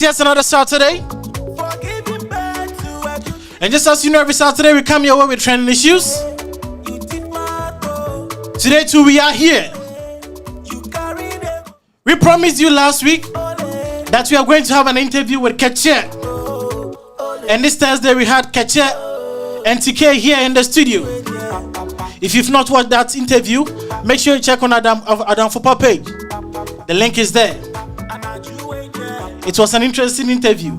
Yes, another Saturday. And just as you know, every Saturday we come your way with trending issues. Today too, we are here. We promised you last week that we are going to have an interview with Keche. And this Thursday we had Keche and TK here in the studio. If you've not watched that interview, make sure you check on ADAMFOPA page. The link is there. It was an interesting interview.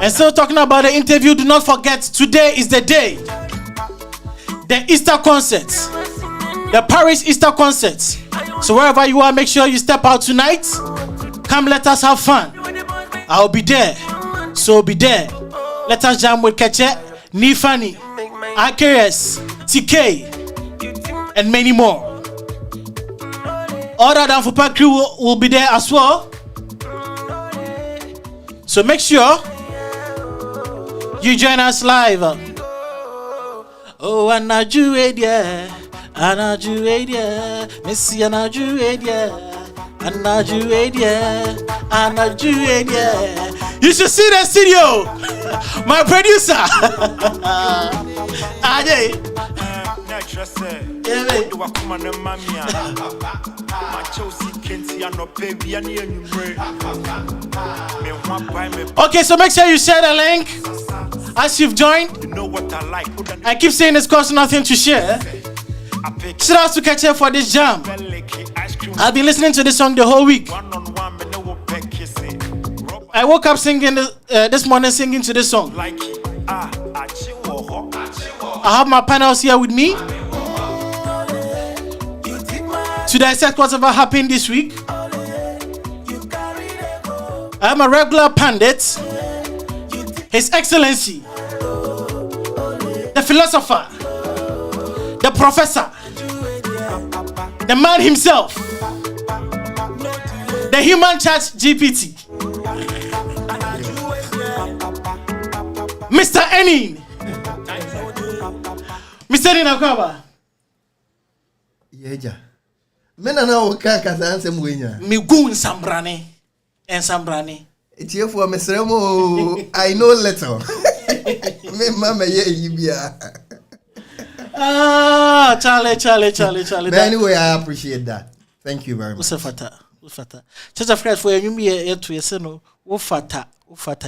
And still talking about the interview, do not forget, today is the day. The Easter concert. The Paris Easter concert. So wherever you are, make sure you step out tonight. Come, let us have fun. I'll be there. So be there. Let us jam with Keche, Nifani, AKS, TK, and many more. All the ADAMFOPA crew will be there as well. So make sure you join us live. Oh, Anajuedia, Messi Anajuedia, Anajuedia. You should see the studio. My producer. Ajay. Okay, so make sure you share the link as you've joined. You know what I like. I keep saying this costs nothing to share. Shout out to Keche for this jam. I've been listening to this song the whole week. I woke up singing this morning, singing to this song. I have my panels here with me to dissect whatever happened this week. I am a regular pundit, His Excellency, the philosopher, the professor, the man himself, the human chat GPT, Mr. Enin. Mr. Ninakwaba. Yeja. Mena na okaka sanse mwenya. Migun sambrane. En sambrane. Etiefo mesremo I know little. Me mama ye yibia. Ah, Charlie. But anyway, I appreciate that. Thank you very much. Ufata. Church of Christ for you me to yese no. Wofata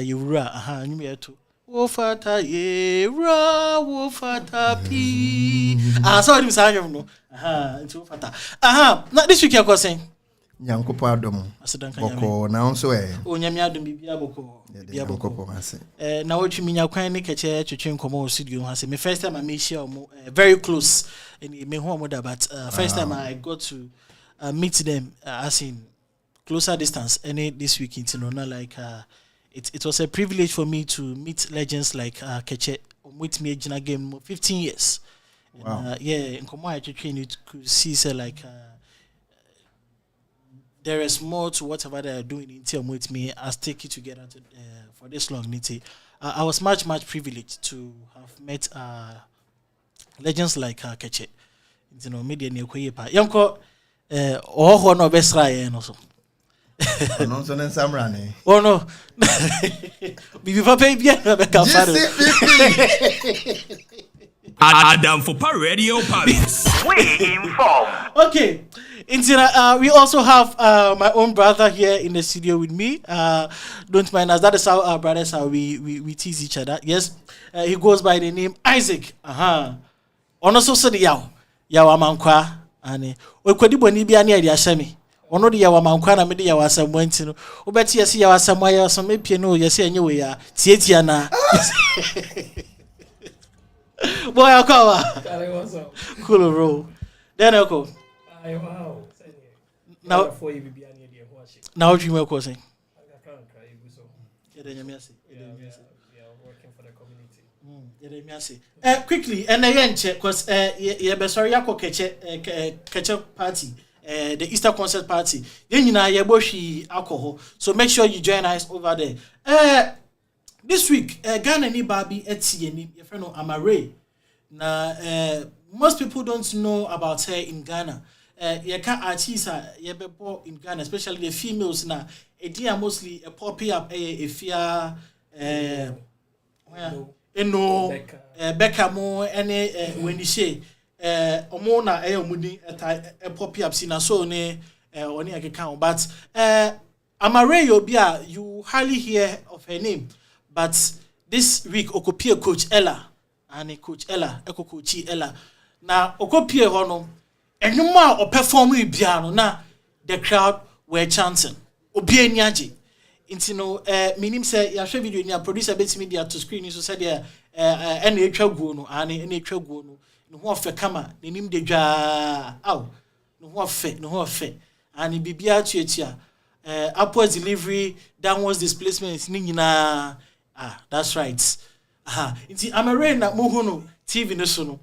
yura. Aha, you me to. Wofata yera, wofata pi. Sorry, Mr. Anyam no. Aha, it's wofata. Aha, now this week you're saying. Nyankopo adom. Boko na onso Onyame adom bibia boko. Bibia boko. Na otu minya kwan ne Keche twetwe nkomo studio ha se me first time I meet share very close and me ho omoda but first time I got to meet them as in closer distance any this week like it was a privilege for me to meet legends like Keche with me in a game 15 years. Wow. And, yeah, nkomo I twetwe you could see say like there is more to whatever they are doing in team with me. I'll take it together for this long. I was much privileged to have met legends like Keche. You know, media near Koyepa. Yanko, oh no, best right also. No, so then Samrani. Oh no, be pay bien. ADAMFOPA Radio Paris. We inform. Okay. We also have my own brother here in the studio with me. Don't mind us. That is how our brothers are. We tease each other. Yes. He goes by the name Isaac. Ono so se de yaw amankwa ani. Okwadi boni bia na ade ahyame. Ono de yaw amankwa na me de yaw asamwa ntino. Obeti yesi yaw asamwa ya so mepie no yesi enye we ya tietia na. Boy akawa. Cool bro. Then Eko. Wow. Now for you be any idea what she. Now what you make us saying? I can't cry so. Yeah, Working for the community. Quickly, and again check because be sorry yako Keche party, the Easter concert party. Then you know yeboshi alcohol. So make sure you join us over there. This week, Ghana ni Barbie eti ni your friend Amare. Na most people don't know about her in Ghana. Yeka artists yebebo in Ghana, especially the females na Edia mostly a poppy up a fear Becca mo any when you say Omona mudi a poppy up sina so ne oni account. But Amare Yobia, you hardly hear of her name. But this week okopie Coach Ella and Coach Ella, Eko Coach Ella. Now okopie hono enuma or perform biano na the crowd were chanting. Obie niaje. Inti no minim say ya hwe video ni a producer bet media to screen so said there ene etwa guo no ane ene etwa guo no no ho afa kama nenim de dwa aw no ho afa ane bibia tuatua upwards delivery downwards displacement ni nyina that's right inti amare na mohunu TV no so no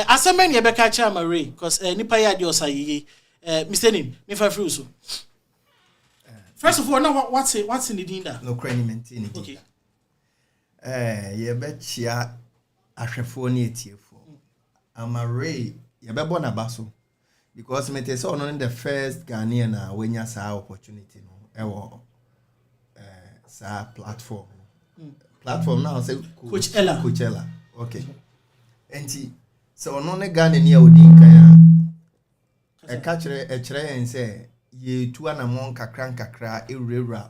asemani e beka cha amare cause nipa ya de osayiye Mr. Nim nifa free so. First of all, now what's in the dinner? No cranny maintain. Okay. You bet ya Ashafoni for. I'm a ray, you bet born a basso. Because me te so on the first Ghanaian when you saw opportunity no sa platform. Platform now say Coach Ella. Okay. Enti so no ne Ghana ni odinka ya. E catch a chere and say ye tu anamon kakra ewura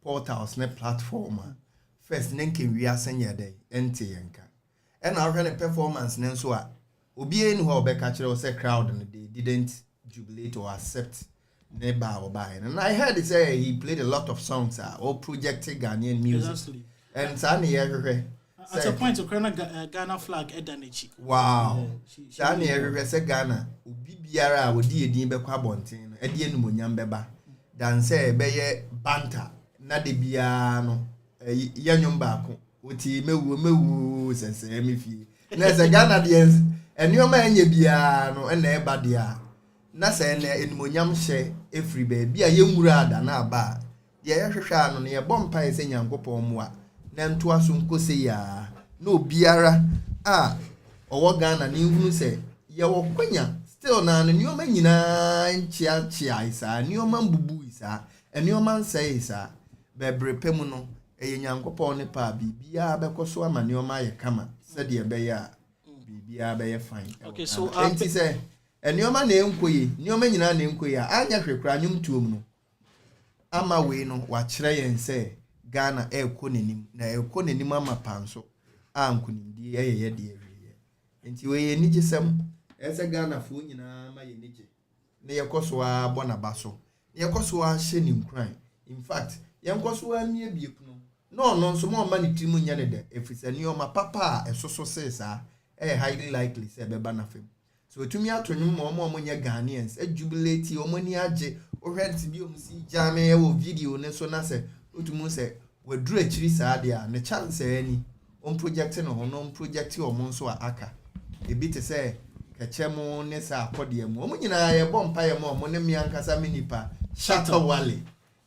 portals ne platform first nenke wi asenya dey ente yenka and our performance ne so a obi enu ho be catch o say crowd no they didn't jubilate or accept ne ba or buy and I heard it say he played a lot of songs all projected Ghanaian music. Exactly. And sani ye at a point to Ghana flag edanechi. Wow. Sani ye say Ghana obi biara odi edin be kwa bonten no edi enumonyam beba dan say be ye banta na de bia no yanyom baako oti mewu sese emifie na say Ghana de enioma anya bia no na eba de a na say na enumonyam hye efri be bia yemura ada na aba de ye hwehwa no ne ye bompa ese nyankopon mu a na nto aso nkose ya na obiara owo Ghana ni hunu se ye wo kwanya still na nioma nyina nchia isa nioma mbubu isa enioma nsai isa bebre pemu no eye nyankopon ne pa bibia bekoso ama nioma ye kama se de be ya bibia be ye fine. Okay, so enti se enioma na enkoyi nioma nyina na enkoyi anya hwekra nyum tuom no ama we no wa kire yen se Ghana ekonenim na ekonenim ama panso ankunimdi ye de ewie enti we ye nigisem ese Ghana fu nyina ma ye nije ne yekoso a bona baso ne yekoso a hye nim kran in fact yenkoso a mie biekuno no nso mo ma ne timu nya ne de efisani o ma papa esoso sesa highly likely se beba na fem so tumi atonwum mo nya Ghanaians jubilate o mani age o head bi o msi jame e wo video ne so na se otumu se wadru akiri saade a ne chance ani on project no hono project o mo nso aka ebi te se kechemo ne sa akode mu o nyina ye bompa ye mo ne mi ankasa minipa shatter wale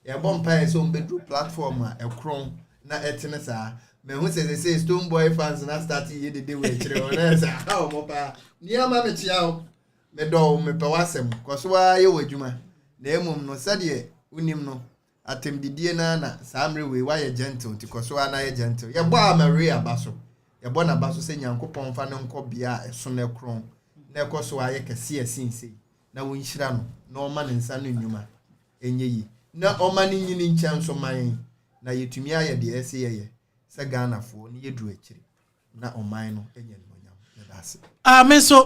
ye bompa ye so bedru platform a ekron na etene sa me hu se Stone Boy fans na start ye de we kire o na sa ha mo pa ni ama me chia o me do me pe wasem koso a ye wadwuma na emum no sade unim no atem didie na samre we wa ye gentle ti koso ana ye gentle ye bo Maria baso ye bo na baso se nyankopon fa ne nko bia eso na ekron na koso aye kese asinse na won hira no na o ma ne nsa no nnwuma enye yi na o ma ne nyini nchanso man na yetumi aye de ese ye se Ghana fo ne yedru akiri na o man no enye no nyam na dase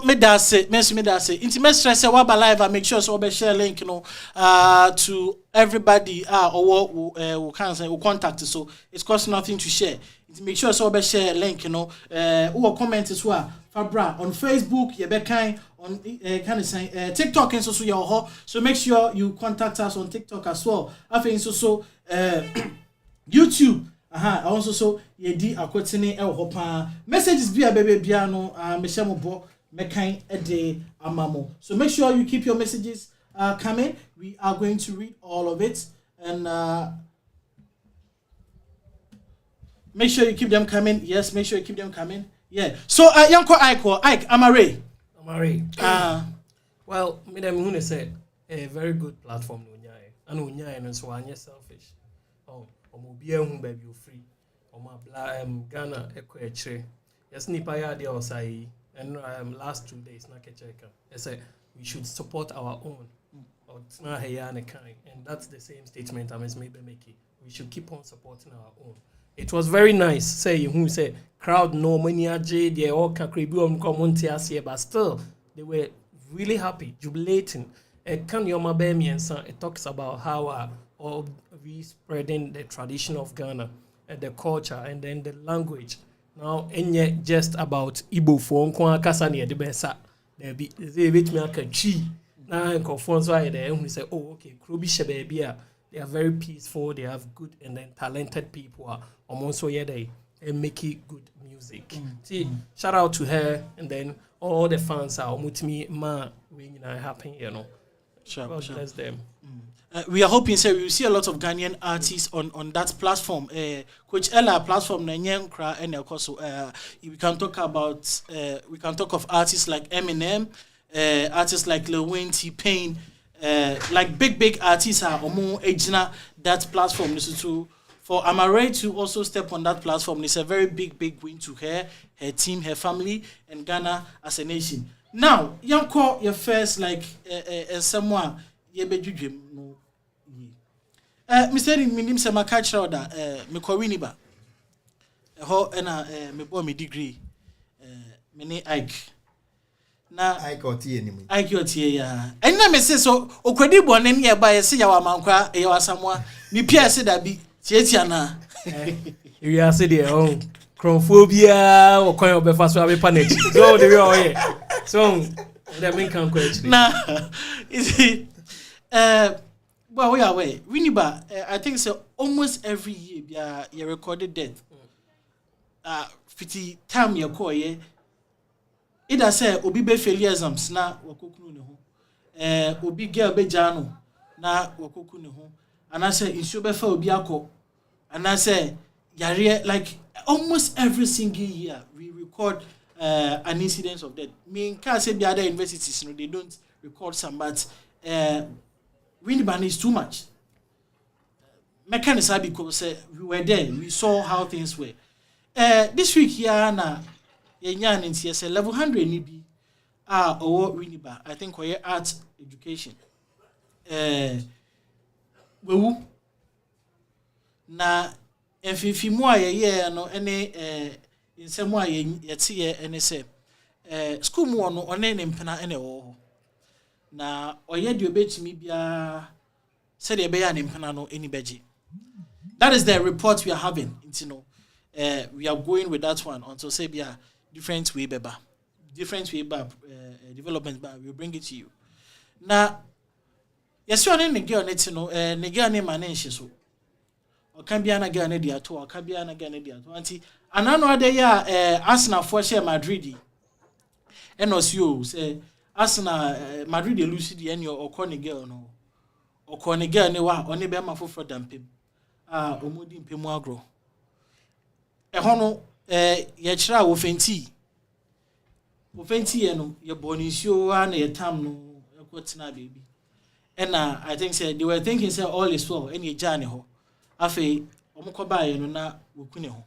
me dase inti me stress wa ba live make sure so we share link to everybody or we can say we contact so it costs nothing to share. Inti make sure so we share link who comment as well Fabra on Facebook you be kind on can say TikTok and so your so make sure you contact us on TikTok as well. I think so YouTube also so ye di akwetene e ho pa messages bia bebe bia no me shemo bo me kan e de amamo so make sure you keep your messages coming. We are going to read all of it and make sure you keep them coming. Yes, make sure you keep them coming. Yeah, so yanko Ike Amare Well, me dem who said a very good platform no nyai and unya and so anya selfish. Oh, omo bia hu baby you free. Omo bla Ghana ekwe yes nipa ya dia osai and last 2 days na kecheka. I say we should support our own. And that's the same statement I must maybe make it. We should keep on supporting our own. It was very nice, say who say crowd no money aje they all kakribu community, but still they were really happy, jubilating. Can you it talks about how we spreading the tradition of Ghana, the culture, and then the language. Now, and just about Igbo for Kasani the besa. There be bit me a chi. Now in conference why they only say, oh okay, Krubi Shebebia. They are very peaceful. They have good and then talented people. Also, yeah, they make it good music. See, shout out to her, and then all the fans are mutimi ma when happen, you know. God bless them. We are hoping we will see a lot of Ghanaian artists on that platform. Coach Ella platform na nyenkra and also we can talk of artists like Eminem, artists like Lil Wayne, T-Pain. Like big artists are omo ejina that platform too. For Amare to also step on that platform, it's a very big win to her team, her family, and Ghana as a nation. Now, you call your first like someone ye bejujem no ye. Mr. Minim se makachra oda me kwini ba. Ho na me bo me degree me ni Ike. Na Ike otie ni mu. Ike otie ya. Enna me se so okwadi bone ne ba ye se ya wa mankwa ye wa samwa ni pia se da bi tietia na. You are say there chromophobia or coin of befa so abepa so the way here. So the main can question. Nah. Is it well we are way. Winiba I think so almost every year you recorded death. 50 time you call ye. Either say obi be failure exams na wakokunu ne ho. Obi girl be jano na wakokunu ne ho. And I say insu be fa obi akọ. And I say yare like almost every single year we record an incident of death. Me can't say the other universities, they don't record some, but Winiban is too much. Mechanism because we were there, we saw how things were. This week here na yenyan in CS level 100 ni bi or Winiba. I think we arts education. Wewu na enfifi mu ayeye no ene insemu aye yete ye ene se school mu no one ne mpena ene wo na oye de obetimi bia se de be ya ne mpena no eni beji. That is the report we are having, you know. We are going with that one until say bia different way development ba we bring it to you. Na yes one ne girl net no ne girl ne manage so Okambiana Ghana dia to Okambiana Ghana dia to anti anano ade ya Arsenal for share Madrid and osio say Arsenal Madrid lose the any okone girl no okone girl ne wa oni be ma foforo dampem omodi mpemu agro ho no ye kira wofenti ye no ye bonisio na ye tam no ekotina baby and I think say they were thinking say all is well any journey ho afi omukoba ye no na wokune ho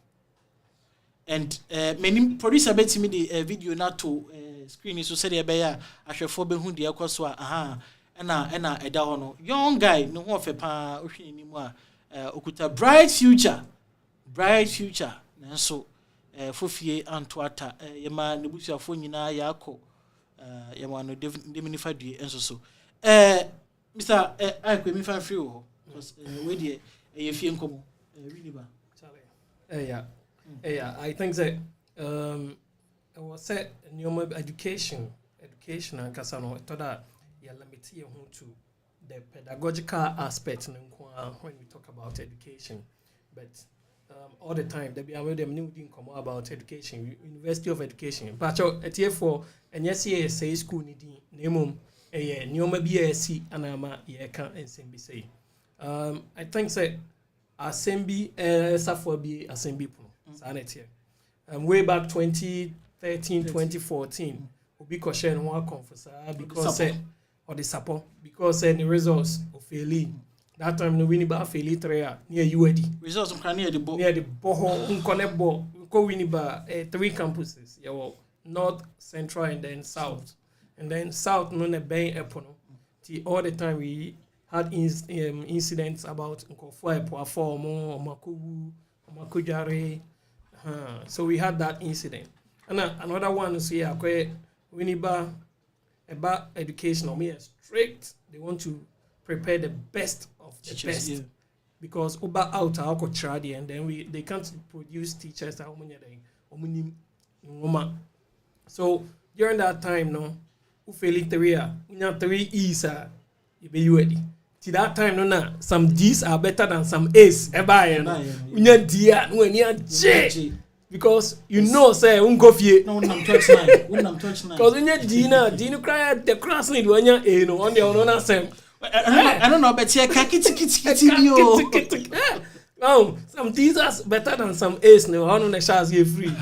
and many producer betimi the video na to screen so said e be ya ahwefo be hu de ekoso na eda ho no young guy no ho fe pa ohwe ni mu okuta bright future na so fofie antoata yema nebusuafo nyina yakọ yema no deminifa due enso so Mr. Aikwe mi fa free ho because we dey fie nkomo really ba yeah I think that I was said new education and kasano to that ya limit here to the pedagogical aspect when we talk about education, but all the time there be them new thing come about education, University of Education but at here for and yes say school need name nyoma BSc anama ye kan ensembi say I think say assembly safo bi assembly pro sanet here way back 2013 2014 obi ko share no one conference because say or the support because the results of failing That time no Winneba fairly trea near UAD. Results from near the boat. Near the Boho, Unconebo, Go Winneba, 3 campuses. Yeah, North, Central, and then South. And then South, no Bay Epono. All the time we had incidents about Nkofua, Poafomo, Makubu, Makujare. So we had that incident. And another one is here, Winneba about education. Or me strict. They want to prepare the best of the teachers, best. Yeah. Because Uba out and then they can't produce teachers that so during that time, no, Ufeli 3 E's you be ready. Till that time, no, some D's are better than some A's. Unya D when you J. Because you know, say, go fie. No, I'm touch 9. Because when you're D no cry the class need when you're A no on the other same. I don't know, but here, no, some D's are better than some A's. No, on the shots get free.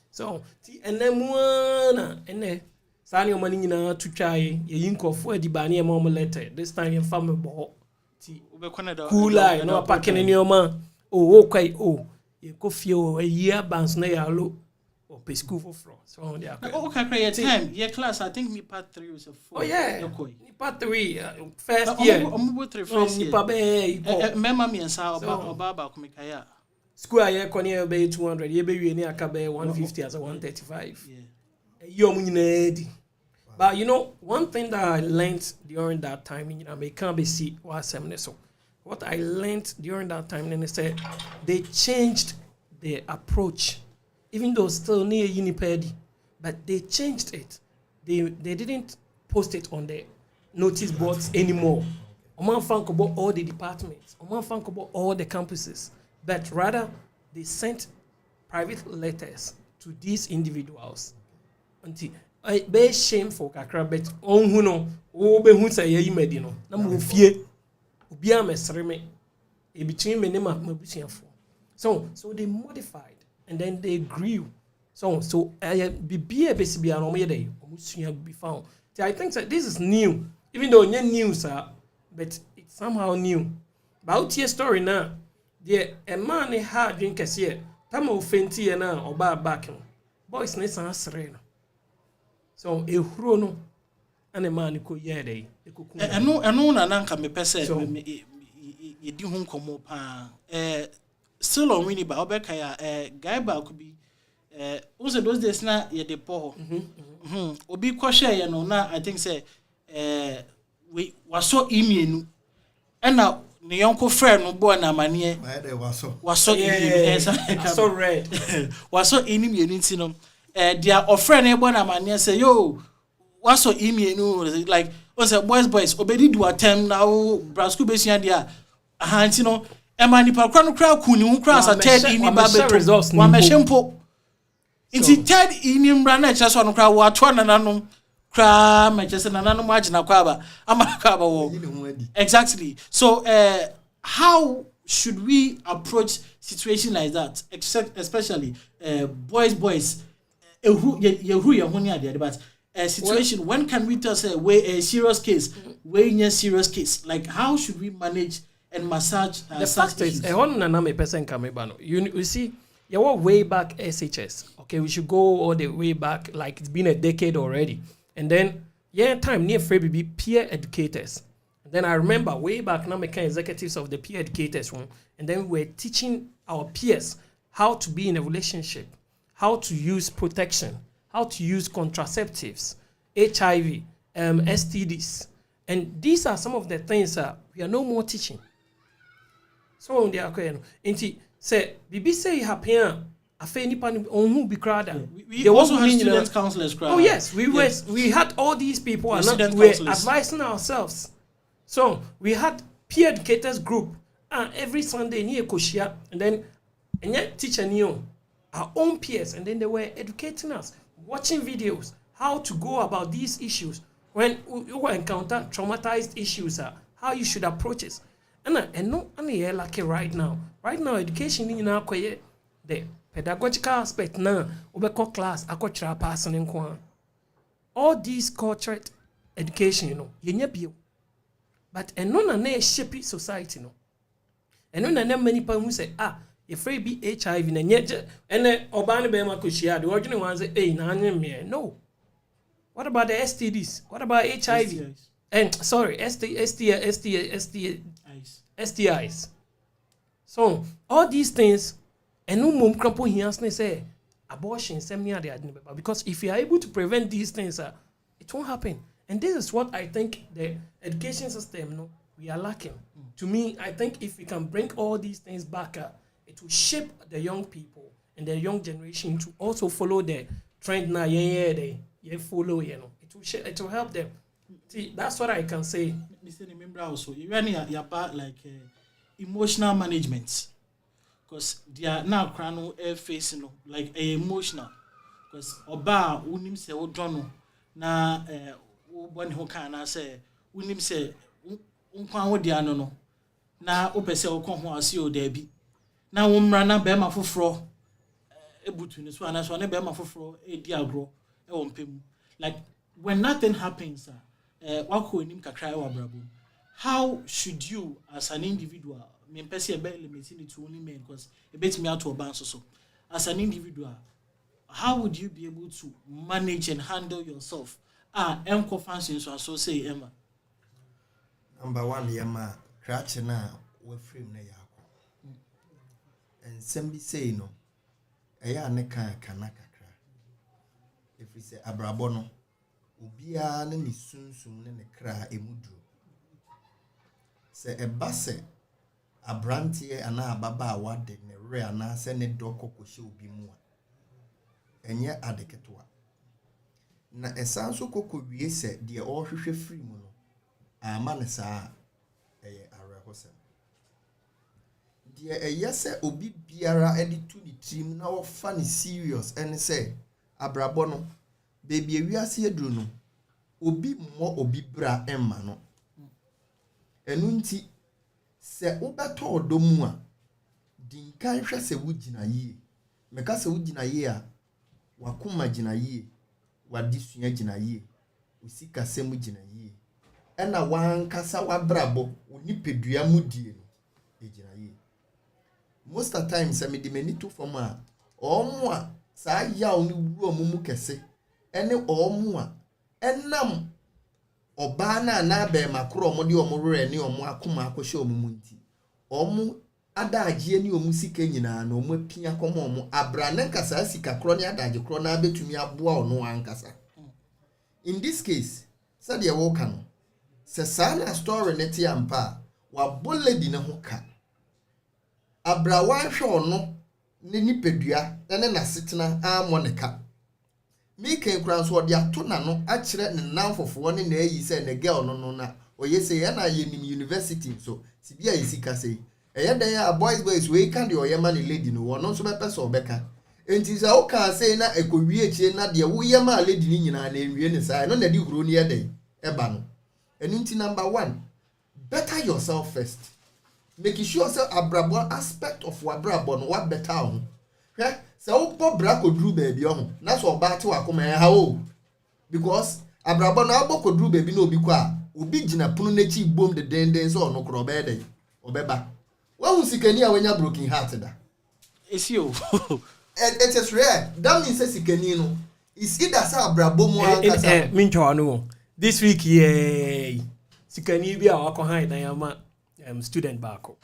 So, and then one, and then Sani money na to try. You inko for the banny mom letter. This time you family ball. Cool lie, no packing in your man. Oh, okay, oh. You go feel a year bounce na ya low or pay school for fraud. So they are okay, time. Your class, I think me part 3 was a 4. Oh yeah, part 3 first year. I'm with 3 first year. Remember me and Sa Baba Kumikaya. School I Konya be 200. You be near Kabe 150 as a 135. Yeah. But you know, one thing that I learned during that time, you know, I can't be see what so. What I learned during that time, then they said they changed their approach, even though still near Unipedi, but they changed it. They didn't post it on the notice boards anymore. Oman think about all the departments. Oman think about all the campuses, but rather they sent private letters to these individuals. Until I be shameful, kakra, but on who know, oh be who say ye medino, na mo fie. Ubia mesreme e between me nema mabusiafo. So they modified and then they grew. So bibia besibia no yede omusua be found. I think that this is new. Even though it's new, sir, but it's somehow new. About your story now, the a man had drink as here. Tamo fenti na oba back. Boys nessa asrena. So a hrono. And a man could yede. And no, Nanka me pese, ye do home como pa. Still on Winnie Baobekaya, guy ba could be also those days na ye de po. Obi kwashe ye no na I think say we was so immune. And now the young friend no boy na manie. Was so so red. Was so immune no. Their friend e boy na manie say yo. What's so email like was a boys obedi do attempt now brasco besia dia ahanti no e mani pa kra no kra kuni hu kra sa third in babeto wa mehempo inti third in mbra na cha so no kra wa to nananom kra mechese nananom agina kwa ba amaka ba wo exactly. So how should we approach situation like that, especially boys who ye honi ade but situation, when can we tell say a serious case, serious case? Like how should we manage and massage the fact is you see, you were way back SHS. Okay, we should go all the way back, like it's been a decade already. And then time near Freebie peer educators. And then I remember way back now making executives of the peer educators one, and then we were teaching our peers how to be in a relationship, how to use protection, how to use contraceptives, HIV, STDs. And these are some of the things we are no more teaching. So on the okay, say Bibi say happy afe nipa on who be crowded. We also have student counselors crowd. Oh yes, we had all these people and we were advising ourselves. So we had peer educators group every Sunday near Koshia, and then teacher knew our own peers, and then they were educating us, watching videos, how to go about these issues when you encounter traumatized issues, how you should approach it. And no only like right now. Right now, education in our the pedagogical aspect now, obeko class, akotra person in all these corporate education, you know, But and no na shape society no. And no na many people who say you free be HIV and yet and obani be makushia the original one say hey na me no. What about the STDs? What about HIV? STIs. And sorry, STIs. So all these things and no mum crampo here say abortion because if you are able to prevent these things it won't happen. And this is what I think the education system we are lacking. To me, I think if we can bring all these things back, it will shape the young people and the young generation to also follow the trend now. They follow, it will help them. See, that's what I can say. Mr. Remember also, you really are about like emotional management, because they are now crano facing like emotional, because oba unim se odono na one who can say unim se unkwan wo dia no na opese okon ho ase o da bi na wo mra na be ma foforo ebutu ni so ana so na be ma foforo e di agro e wo mpem. Like when nothing happens wako enim kakra e wa brabo, how should you as an individual, me pese e be limiting it to only men because e bet me out to oban so as an individual, how would you be able to manage and handle yourself enko fancy so say Emma? Number one, yama cratch na we frame na yako. And somebody say no. Eya ne kan kakra. If we say abrabono, ubia ne ni sunsum ne kra emudu. Se ebase abrantie ana ababa awade ne re ana se ne doko kohye obi mu a. Enye adeketoa. Na esanso kokowie se de o hwehwe free mu no. Amane saa arehosem die eyese obi biara edi to the team na wo fa ni serious ene say abrabo no baby ewiase eduru no obi mo obi bra emma no enu nti se ubeto odomu a dinkan hwe se wugina yie meka se wugina yie a wakoma gina yie wadisua gina yie usika semu gina yie ena wankasa wabrabo onipedua mudie no ejina yi most of times me de mani to form a omo a sa ya oni wu omumu kese ene omo a enam oba na be makro omo de omo rere ne omo akoma akohye omumu nti omo adagye ne omu sika nyina na omo apia koma omo abrane kasa sika kro ne adagye kro na betumi aboa ono ankasa. In this case said ye wo kan se sana story neti ampa wa boledi ne hoka abrawa hwe ono ne nipedua ne na setena amoneka mi ken kran so ode ato na no a kire ne nanfofo ne na ayi se ne girl no na oyese ye na ye nim university so sibia yisika sei eye dan ya boys we kan de oyema ne lady no wono so be pese obeka enti se o kan sei na ekowie echie na de wo yema lady ni nyina na enwie ne sai no na di huro ne ye den eba no. And number one, better yourself first. Make sure yourself abrabo aspect of wabrabo no what better on. Okay? So po brako dru baby on. That's what bati wakoma how. Because abrabo na aboko dru baby no obi kwa. Obi gina punu nechi bom the den so no kro be dey. Obeba. When sikani a wenya broken heart da. It's you. It is rare. That means sikani no. Is either sa abrabo mo akasa. Mincho anu. This week, yeah, sikani bi a wako hai na yama student bako.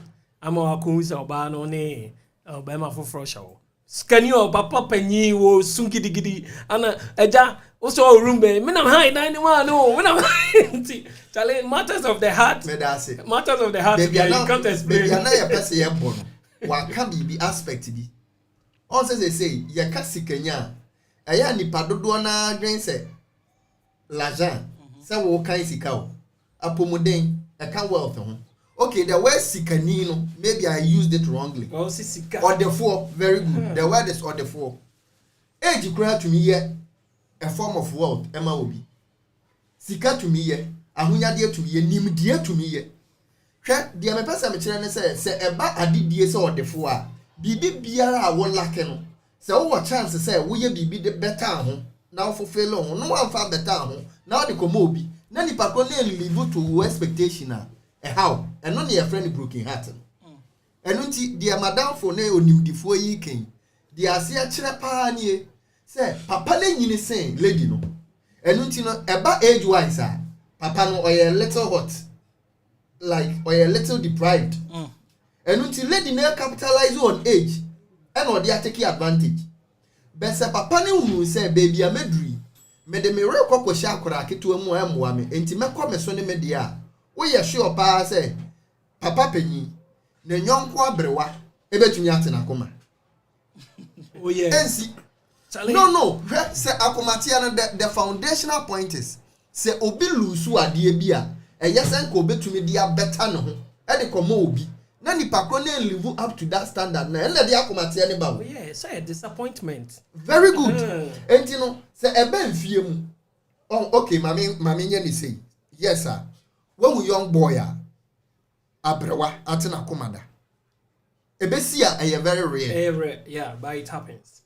Ama wako uza obano ne obema foforo shawo. Sikani o papa panyi wo sunki digidi ana eja oso rumbe. Mina hai na ni ma no. Mina chale matters of the heart. Matters of the heart. Baby, you can't explain. Baby, na ya pese ye bono. Waka bi aspect bi. On say ye ka sikanya. Aya nipa dodo na adwen se l'argent. Say wo kan sika o apomoden e kan wealth ho. Okay, the word sikani no maybe I used it wrongly. Oh, sika. Or the four, very good. The word is or the four. Age kura to me here a form of wealth ema obi. Sika to me here ahunyade to me here nimdie to me here. Hwe de me pesa me kire ne say eba adidie say or the four a bibi biara a wo lake no. Say wo chance say wo ye bibi de better ho. Now fulfill ho no one fa better ho. Now the komo obi na nipa ko na live to expectation a how and not your friend broken heart and unti dear madam for ne onimdifo yi ken de ase a kire pa nie say papa na nyini sen lady no and unti no eba age wise papa no a little hot like or a little deprived and until lady na capitalize on age and or they take advantage but say papa ne hu say baby amedri me de me rekọ kwọhye akora ketewa mu amoa me enti mekọ me so ne me de a wo ye sure pa say papa panyi na nyonko abrewa ebetumi atena koma oh yeah ensi no say akomatia no the foundational point is say obi lusu ade bi a eyesen ko betumi dia better ne ho e de komo obi na nipa kro na live up to that standard na ele de akomatia ne ba wo yeah say disappointment very good enti no say ebe mfie mu oh okay mami nya ni say yes sir when we young boy abrewa atena komada ebesi a very rare yeah but it happens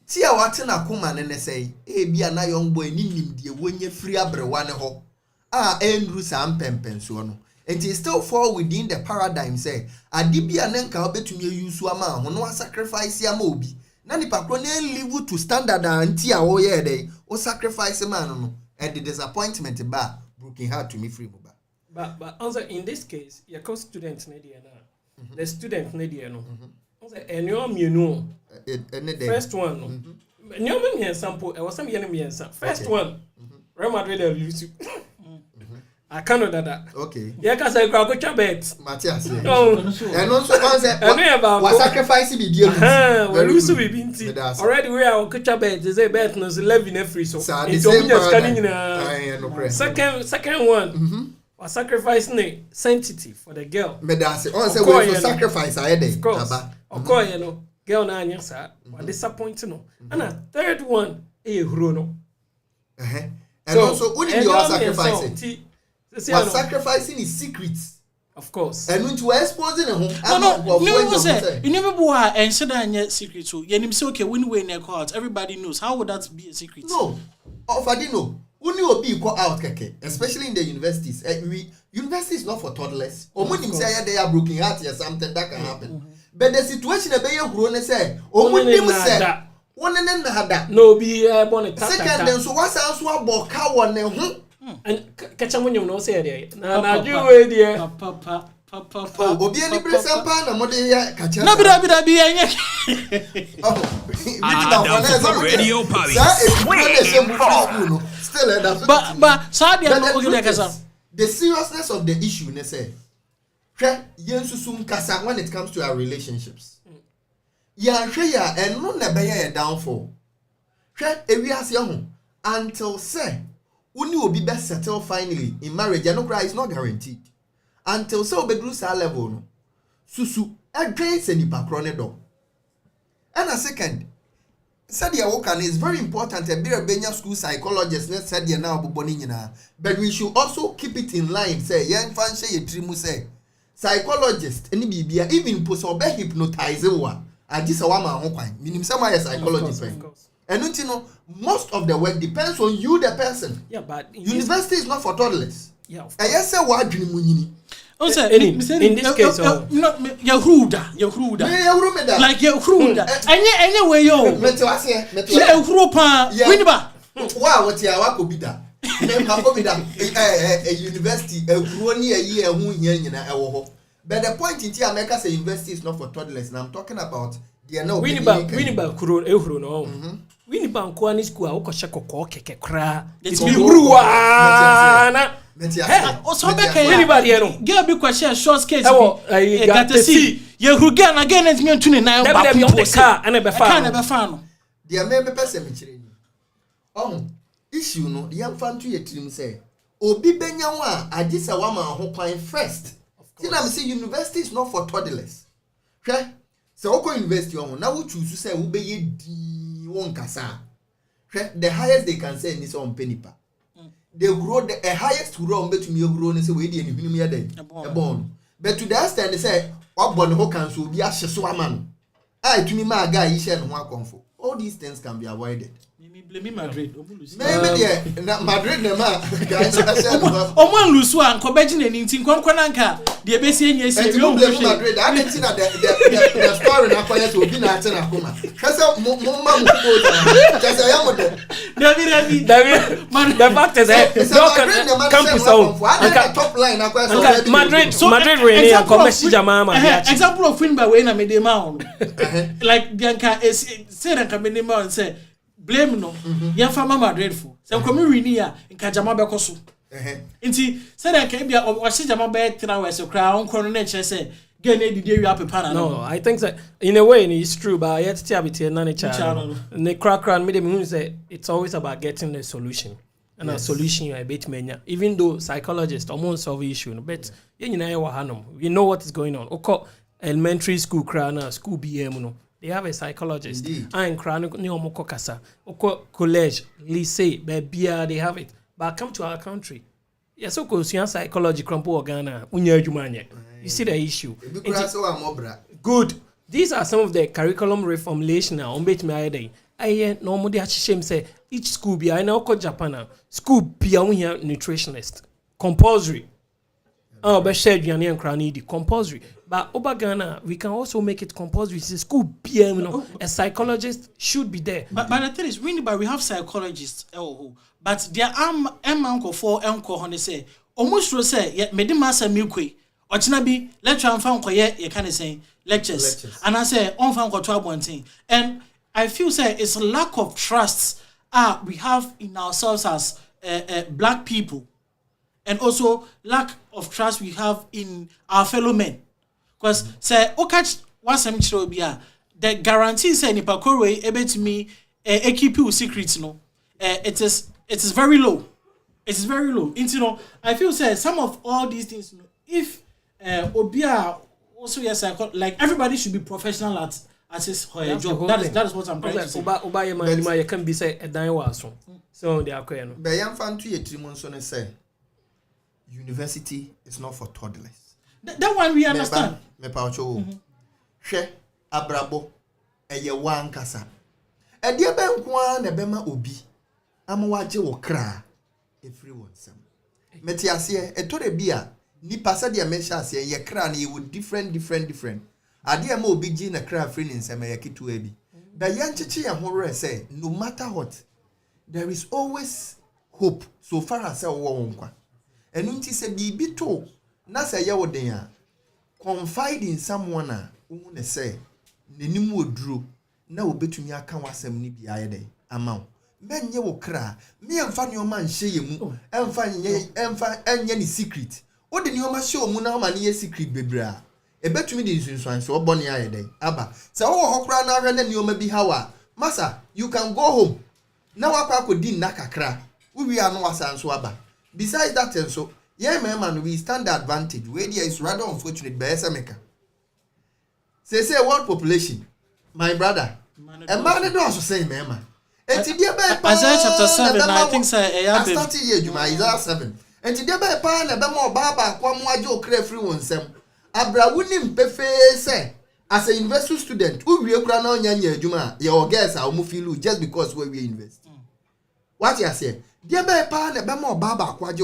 tia watena koma ne say e bia na young boy ni nimdie wonye free abrewa ne ho endru sa mpempen so no it is still fall within the paradigm say adibia ne nka obetumi use ama ho no sacrifice ama obi na nipa kro na live to standard anti a wo ye dey o sacrifice man no and the disappointment ba broken heart to me free mo ba but also in this case your co-student media na the student media no also enyo mienu first one no enyo me sample e was some yen me first one Real Madrid will lose. I cannot that. Okay. Yeah, because I got a bet. Matthias. No. And also, what sacrifice be dear? We lose to be binti. Already we are a bet. They say bet no 11 every so. Second one. Was sacrificing sanctity for the girl. Medasi. On say we for sacrifice I dey. Of course. Of course, you know. Girl na anya sa. What disappointing no. And a third one, huro no. And also, who did you sacrificing? What sacrificing is secrets. Of course. And when you are exposing a home, you never boy and said that secret. So you say okay, when we in a court, everybody knows. How would that be a secret? No, WOFADINHO. When you be called out, especially in the universities. University is not for toddlers. Or when you say they are broken heart or something that can happen. But the situation that you grown say, or when you say. One and that. No, be born second, then so what's else about cow one and catch a when you know say there. Now, you way there. Papa. Obi any pressure pan and mother catch. No, but be radio party. Still, but the seriousness of the issue, ne say, when it comes to our relationships. Ya hweya eno na be ya downfall hwe ewiase ho until say uni obi be settle finally in marriage no cry is not guaranteed until say obedru sa level no susu adwen se nipa kro ne do and a second said ya wokan is very important e be benya school psychologist ne said ya na obobo ni nyina but we should also keep it in line say yen fan hye yetrimu say psychologist eni bibia even post obe hypnotize wa I just a woman on kwan. Meaning some psychology. And you know, most of the work depends on you, the person. Yeah, but university is not for toddlers. Yeah. I just say what dream munini. In this case, Yahuda. Like Yahuda. Anyway, yo. Yahuda. Winiba. Wow, what ya wako bida? A university, a growing a year, who yen. But the point in here, America say university is not for toddlers, and I'm talking about they are not. Winiba kuro ehuro no. Winiba nkwani school a ukoshe kokko keke kra. It's ruwana. Also Winiba de no. Girl be kwashe short skate be. Got to see. You who get again and me tune na ba people car and be fa no. They are me person me chire ni. Oh, issue no, the young fan to your team say, obi benya wa agisa wa ma ho kwan first. See, I'm saying university is not for toddlers. Okay? So, okay, university on now we choose to say we be one kasa. Okay? The highest they can say is on penipa. They grow the highest grow bet me grow and say we dey any me dey. Born. But to the extent they say what born who can so be a sheso man. I to me my guy he share no one comfort. Oh all these things can be avoided. Blame Madrid. Maybe Madrid guys. Omo lusu an ko beji na nintin kwankwananka de be sie nya sie we blame Madrid. I didn't see that the story na quiet to be na na kuma. Kasa mo ko just I am David the fact is campus top line na quiet Madrid really and commercial jama example of win by way na Medema like Bianca is say na Medema and say blame no ya fama Madrid for say come win here nka jama be koso nti say that can be o se jama be tira we se kra on kono na che say get na did you up pana no I think that in a way it's true but yet tia be tia na ne channel ne crack me dem say it's always about getting the solution and a solution you a bit mania even though psychologists almost solve issue but you know we know what is going on oko elementary school crana school BM no they have a psychologist and crana ni omoko kasa oko college lycée bebia they have it but come to our country yes oko psychology crampo Ghana unya adwuma anye you see the issue good these are some of the curriculum reformulation now on bet me ayede aye no mo de ahihye say each school be I na oko Japan school be we here nutritionist compulsory be share aduane nkra na di compulsory but over Ghana we can also make it compulsory school be a psychologist should be there but the thing is we have psychologists but there are enko for enko ho ne say almost ro say me de masa mikwe ochina bi lecture am fa nkoye ye kan say lectures and I say on fa nkoto abonten and I feel say it's a lack of trust we have in ourselves as black people and also lack of trust we have in our fellow men because say catch one sem chiro bia the guarantee say nipa korwe ebetimi keep you secret no it is very low. It is very low. You know, I feel say some of all these things if obia also yes like everybody should be professional at his job. That is what I'm trying to say. Oba you can be say a dan waso. So they are queer no. Be yam fan to yetrimon so ne say university is not for toddlers. That one we understand. Me pa ocho. Hwe abrabo eye wan kasa. E de be nko na be ma obi. Amawaje wo kra everyone sam. Metiase e to de bia ni pasa de mention ase ye kra na ye wo different. Ade ma obi gi na kra free nin sam ye kitu abi. Da yanchichi ya horo say no matter what there is always hope so far as wo wonkwa. Enu nti se bibi to na se ye wo den a confide in someone a wo ne say nenim oduro na obetumi aka wasem ni bia ye den ama menye wo kra me emfa ne o man hye yemu emfa enye ni secret wo de ne o ma hye o mu na o ma ne secret bebra ebetumi de nsunsuan so obone aye den aba se wo ho kra na ahwe na ne o ma bi hawa masa you can go home na wakwa akodi na kakra we are no wasanso aba besides that and so yeah man we stand the advantage where there is rather unfortunate by Esameka say world population my brother a man do also say man Isaiah chapter 7 I think say I started here Isaiah 7 and today by pa na be mo baba kwa mo aje okra free wonsem abra wunim pefe say as a university student who we kura na onya nya adwuma your girls are mo feel just because we invest what you say there be pa na be mo baba kwa aje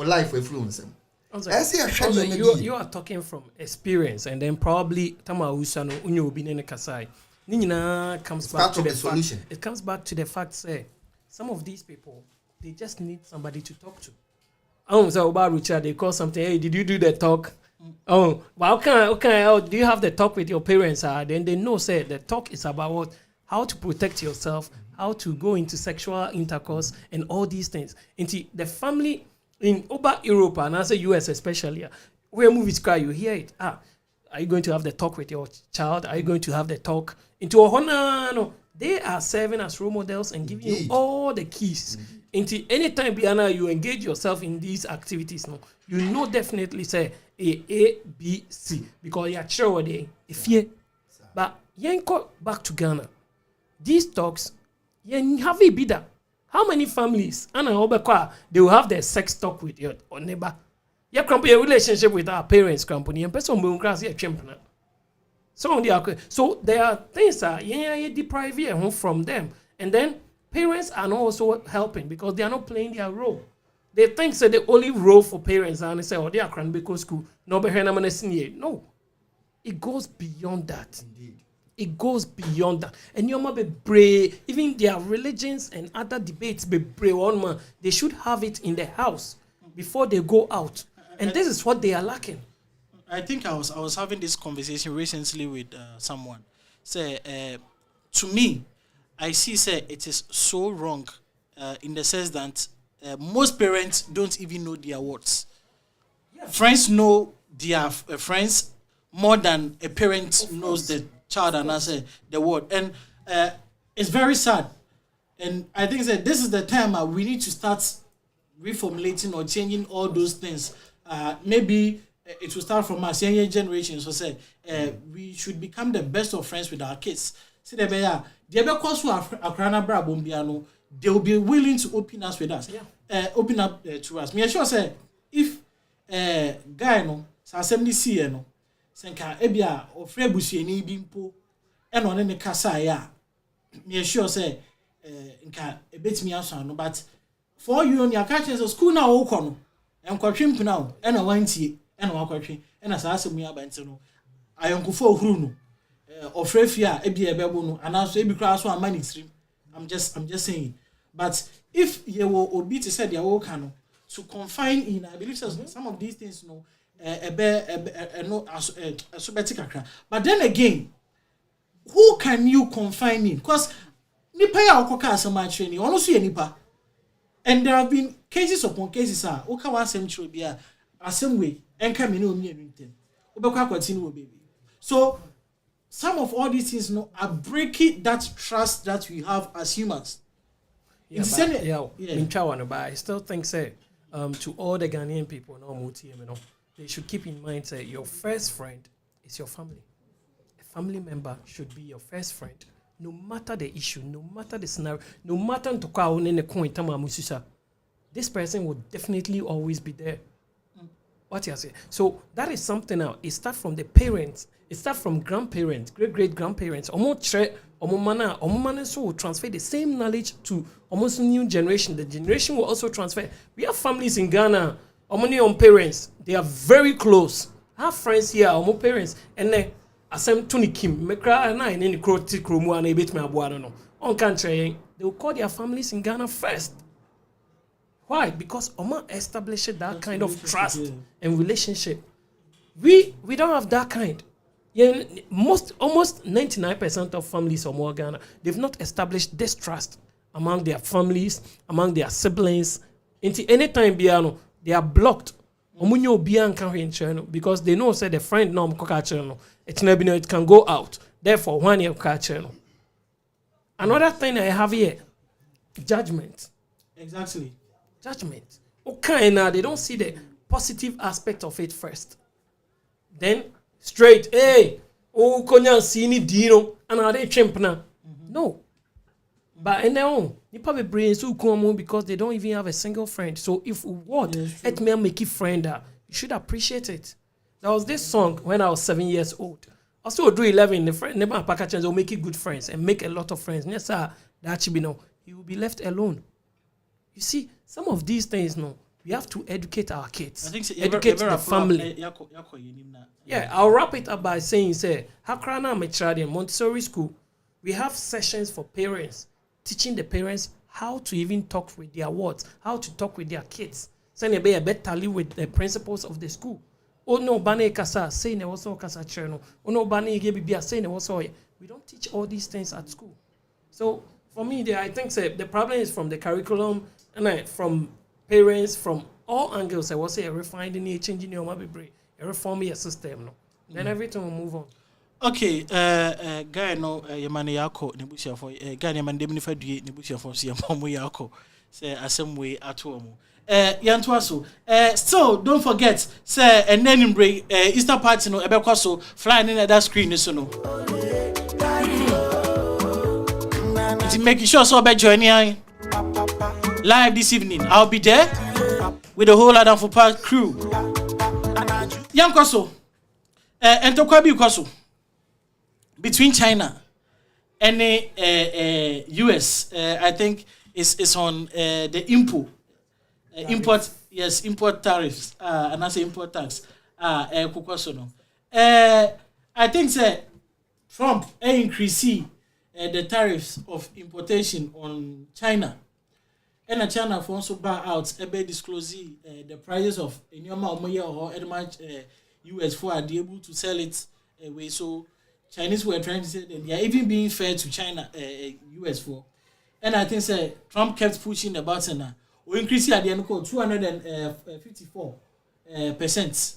life free wonsem you are talking from experience and then probably tama usa no unyo obi ne kasai comes back to the solution. It comes back to the fact say some of these people they just need somebody to talk to. So about Richard they call something, hey, did you do the talk? Oh, well, okay, do you have the talk with your parents? Then they know say the talk is about what, how to protect yourself, how to go into sexual intercourse and all these things. Into the family in over Europe and also US especially, where movies cry, you hear it. Are you going to have the talk with your child? Are you going to have the talk into a honor? No, they are serving as role models and giving you all the keys. Into anytime Biana you engage yourself in these activities, no, you know definitely say A, B, C because you're sure they if you. But yanko back to Ghana. These talks, you have a bidder. How many families they will have their sex talk with your neighbor? Your relationship with our parents company and person will cross your champion. So there are things that you deprive you from them, and then parents are not also helping because they are not playing their role. They think that the only role for parents and they say, oh, they are crying because school. No, it goes beyond that. Indeed. It goes beyond that. And you might be brave. Even their religions and other debates be brave on man. They should have it in the house before they go out. And this is what they are lacking. I think I was having this conversation recently with someone. Say, to me, I see it is so wrong in the sense that most parents don't even know their words. Yeah. Friends know their friends more than a parent knows the child and the word. And it's very sad. And I think that this is the time we need to start reformulating or changing all those things. Maybe it will start from us, younger generations. So we should become the best of friends with our kids. See the they will be willing to open us with us. Yeah. Open up to us. Me sure say if guy no sa assembly see no senka ebia ofre busuani bi mpo e no ne kasa ya me sure say nka ebetimi aso no, but for you on your catches school na wo kɔ no enkɔtwe mpuna o e na wantie e na wakɔtwe e na sa asemu ya bante no ayonkofo ohuru no ofre fia ebia ebebo no anaso ebi kra so amani stream. I'm just saying. But if you will obi to say their work to confine in, I believe some of these things no but then again, who can you confine in? Because nipa ya okoka so much training, honestly nipa. And there have been cases upon cases oka wa central bia asem way enka me no mi ntem. Obekwa continue baby. So some of all these things are breaking that trust that we have as humans. But I still think to all the Ghanaian people, they should keep in mind that your first friend is your family. A family member should be your first friend, no matter the issue, no matter the scenario, no matter this person will definitely always be there. What you say? So that is something now. It starts from the parents. It starts from grandparents, great-great-grandparents. So will transfer the same knowledge to almost new generation. The generation will also transfer. We have families in Ghana, own parents. They are very close. I have friends here, own parents. And then, asem Tony Kim, they will call their families in Ghana first. Why? Because Oma established that kind of trust and relationship. We don't have that kind. Yeah, almost 99% of families of Ghana, they've not established this trust among their families, among their siblings. Anytime they are blocked. Because they know say the friend it can go out. Therefore, one year another thing I have here, judgment. Exactly. Judgment. Okay, now they don't see the positive aspect of it first. Then straight, hey, konya sini dino, and are they chimpna? No. But in their own, you probably bring so come because they don't even have a single friend. So if what, let me make it friend, you should appreciate it. There was this song when I was 7 years old. I still do 11. The friend never pack will make it good friends and make a lot of friends. Yes, sir. That should be no. You will be left alone. You see, some of these things, no, we have to educate our kids. I think so, educate the family. Yeah, I'll wrap it up by saying, Hakrana Metradi Montessori School, we have sessions for parents, teaching the parents how to even talk with their words, how to talk with their kids. Send a better live with the principles of the school. Oh no, Bane Kasa, say ne also Kasa Cherno. Oh no, Bane Gebibia, say ne also. We don't teach all these things at school. So for me, I think the problem is from the curriculum and from parents, from all angles. I was say refining it, changing your mobile, reforming your system. No, then everything will move on. Okay, guy, no, Yamani Yako, Nebusia for guy, Yaman Demnifa, Nebusia for Siamu Yako, say a some way at home. Yantuaso, still don't forget, say, and then in break Easter party, no, Ebekoso, flying in at that screen, is no. Making sure so about joining live this evening. I'll be there with the whole ADAMFOPA crew. Young Koso, and Tokwabi Koso. between China and the US, I think, is on the import tariffs, and I say import tax. I think that Trump increase the tariffs of importation on China. And China for also buy out disclose the prices of or US for are able to sell it away. So Chinese were trying to say that they are even being fair to China, US for. And I think Trump kept pushing the button. We increase at the end of 254%.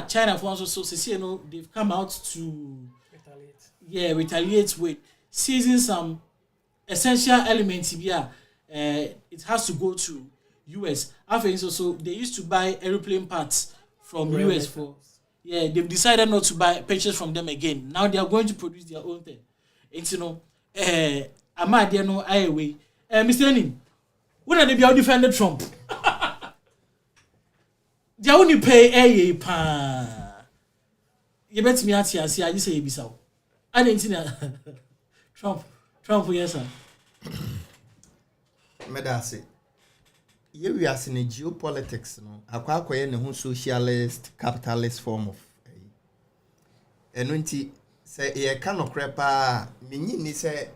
China for also they've come out to retaliate with seizing some essential elements here. It has to go to US. After so they used to buy airplane parts from US for. Yeah, they've decided not to purchase from them again. Now they are going to produce their own thing. It's Mr. Enin, when are they be defended Trump? They only pay pa. You bet me at here, I just say Bissau. I didn't see Trump, yes, sir. Medase. Here we are seeing geopolitics, no. Akwa ne socialist, capitalist form of. Enunti say ye can okrepa minyi ni say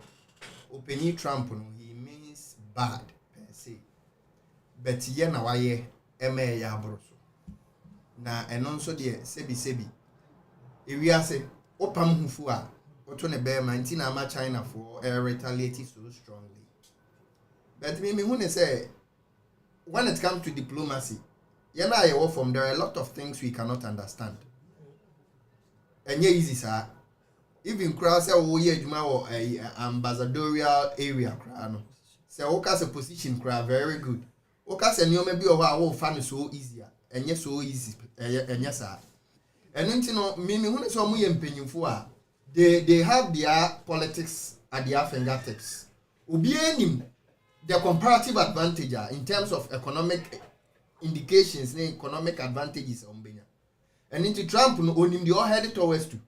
openi Trump no he means bad per se. But ye na waye eme ya abroso. Na eno nso de sebi. Ewi ase opam hufu a oto ne be man ti na ama China for retaliate so strongly. But me who say when it comes to diplomacy, you know from there are a lot of things we cannot understand. And yeah, easy sir. Even crowd say oh yeah, juma or ambassadorial area crowd no. Say Oka's position crowd very good. Oka say you maybe our fan so easier. And yes so easy. And yes sir. And you know me who say omo ye mpenyimfo a they have their politics at their fingertips. Obi enim the comparative advantage in terms of economic indications, economic advantages on Benya. And into Trump no onim the all headed towards to.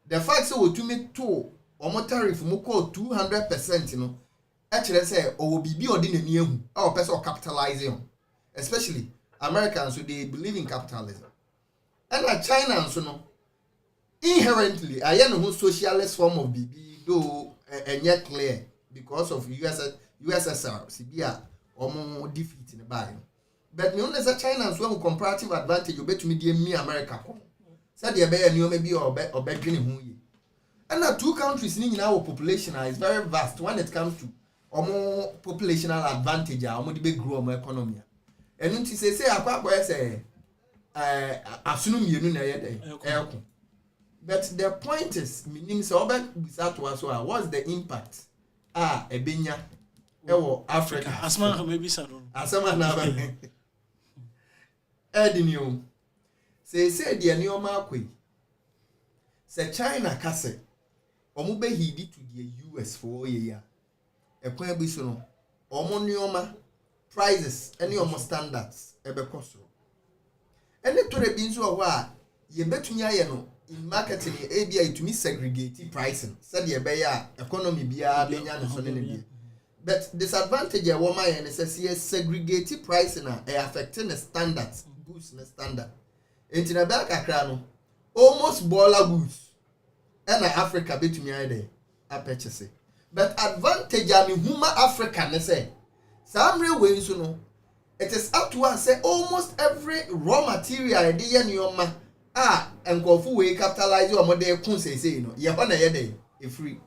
The fact that we to make two or more tariff moko 200%, you know, actually say or will be ordinary new our person capitalizing, especially Americans who they believe in capitalism. And like China so no inherently I know who socialist form of BB though and yet clear because of USSR, Sibia, or more defeat in the Bible. But me only as a China and so comparative advantage, you bet to me America. Said the bear new maybe or bet Guinea who ye. And now two countries in our population is very vast when it comes to or more populational advantage, or more big grow more economy. And when she say, I say, assume you know, but the point is, meaning so that was what's the impact? A benya. Ewo Africa asma maybe sadon asama na ba edinio say de anioma akoi say China kase omo be hidi to the US for ye ya ekwan bi so no omo nioma prices any omo standards ebe koso ene tore bi nso ho a ye betumi aye no in marketing e bia itumi segregate pricing said ye be ya economy bia benya no so ne bia. But disadvantage a woman and says segregated pricing affecting the standards, boost the standard. In the back akrano, almost baller goods. And Africa between me I purchase. But advantage I mean huma African say. Some real ways you know. It is up to us say almost every raw material idea in your ma and go for way capitalize your model kun say you know. Ya hona ye free.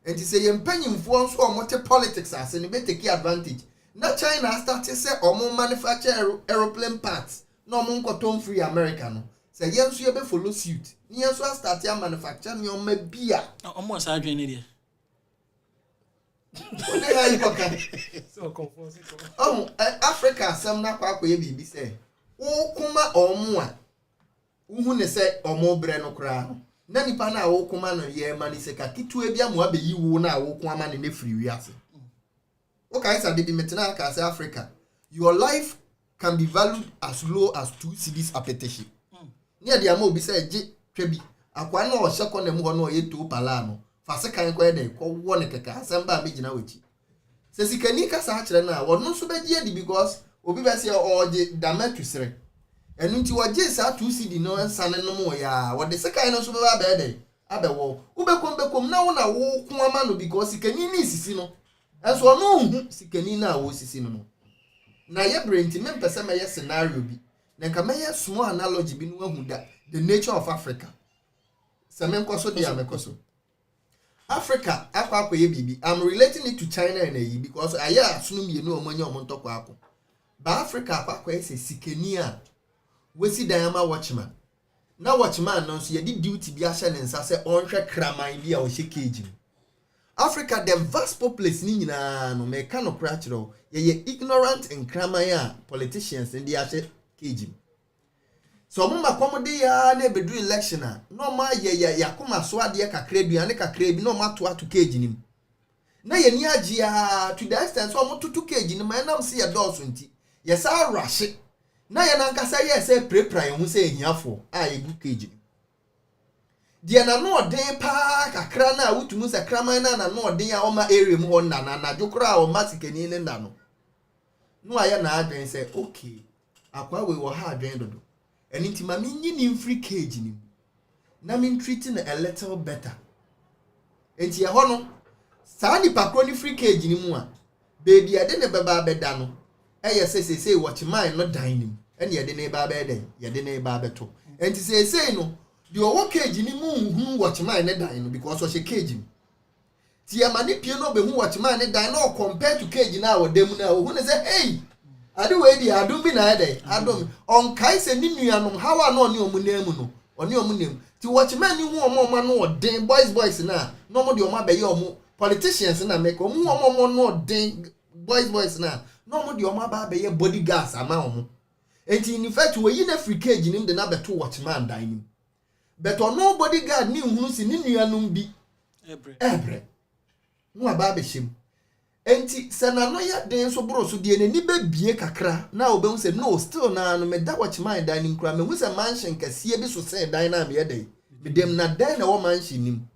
And to say mpanyimfo nso omote politics as ne be take advantage. Na China started say omo manufacture aeroplane parts. No omo nkoton free America no. Say yenso ye be follow suit. Ni yenso start ya manufacture ni omo bia. Omo sa adwen ne de. Only how you can. So confusing. Africa some na kwa ye bibi say. Wo kuma omo a. Uhu ne say omo bre no kra no. Na nipa na wo kuma no ye mani se ka kitu e bia mo abeyi wo na wo kuma ma ne free wiase. Okay, so the metana ka say Africa. Your life can be valued as low as 2 cedis a petition. Near the amo be say je twebi akwa na o sheko na mu ho no ye tu pala no fa se kan kwa de ko wo ne keka asamba be gina wechi se sikani ka sa akire na wo no so be die di because obi be se o je damatu sere enu nti wo je sa 2 cd no nsane no mo ya wo de se kan no so be ba be de abewo ubekom na wo na wo ko ama no because sikani ni sisi no enso no hu sikani na wo sisi no na ye brenti me pese me ye scenario bi na nka me ye small analogy bi no ahu da the nature of Africa se me nkoso dia me koso Africa akwa ye bibi I'm relating it to China and ayi because aya sunu mienu omanya omontoko akọ ba Africa akwa ese sikani a wesi dayama watchman na watchman no so ye di duty bi ahye ne nsa se onhwe kraman bi a o hye cage. Africa the vast population ni nyina no me ka no kra kiro ye ignorant and kraman a politicians ndi ahye cage. So mo makomode ya na bedu election a no ma ye yakoma so ade kakra duane kakra bi no ma to ato cage nim na ye ni age a to the extent so mo to cage nim ma na se ye dose nti ye sa rush na ye na nkasa ye se prepare hu se ehiafo a ye gu cage dia na no den pa kakra na wutumu se kraman na no den a o ma area mu ho na jokora o ma sikani ne na no aye na adwen se okay akwa we wo ha adwen dodo eni nti ma minyi ni free cage ni na min treating a little better enti ye ho no sa ni pakro ni free cage ni mu a baby ade ne beba beda no eye se watchman no dan nim ene ye de ne ba be den ye de ne ba beto enti se no the owo cage ni mu watchman ne dan no because o she cage ni ti ya mani pie no be hu watchman ne dan no compare to cage na wo dem na wo hu ne say hey adu we di adu bi na ede adom on kai se ni nuanom hawa no ne omu na mu no oni omu nem ti watchman ni hu omo no den boys na no mo de omo abaye omo politicians na make omu omo no den boys na no mo de omo abaye bodyguards ama omo enti in fact we yi na free cage nim de na beto watchman dan nim but no bodyguard ni hunu si ni nuanom bi ebre no aba be shim enti se na no ya den so bro so de ni be bie kakra na obehu se no still na no me da watchman dan nim kra me hu se mansion kasie bi so se dan na me yedai me dem na dan na wo mansion nim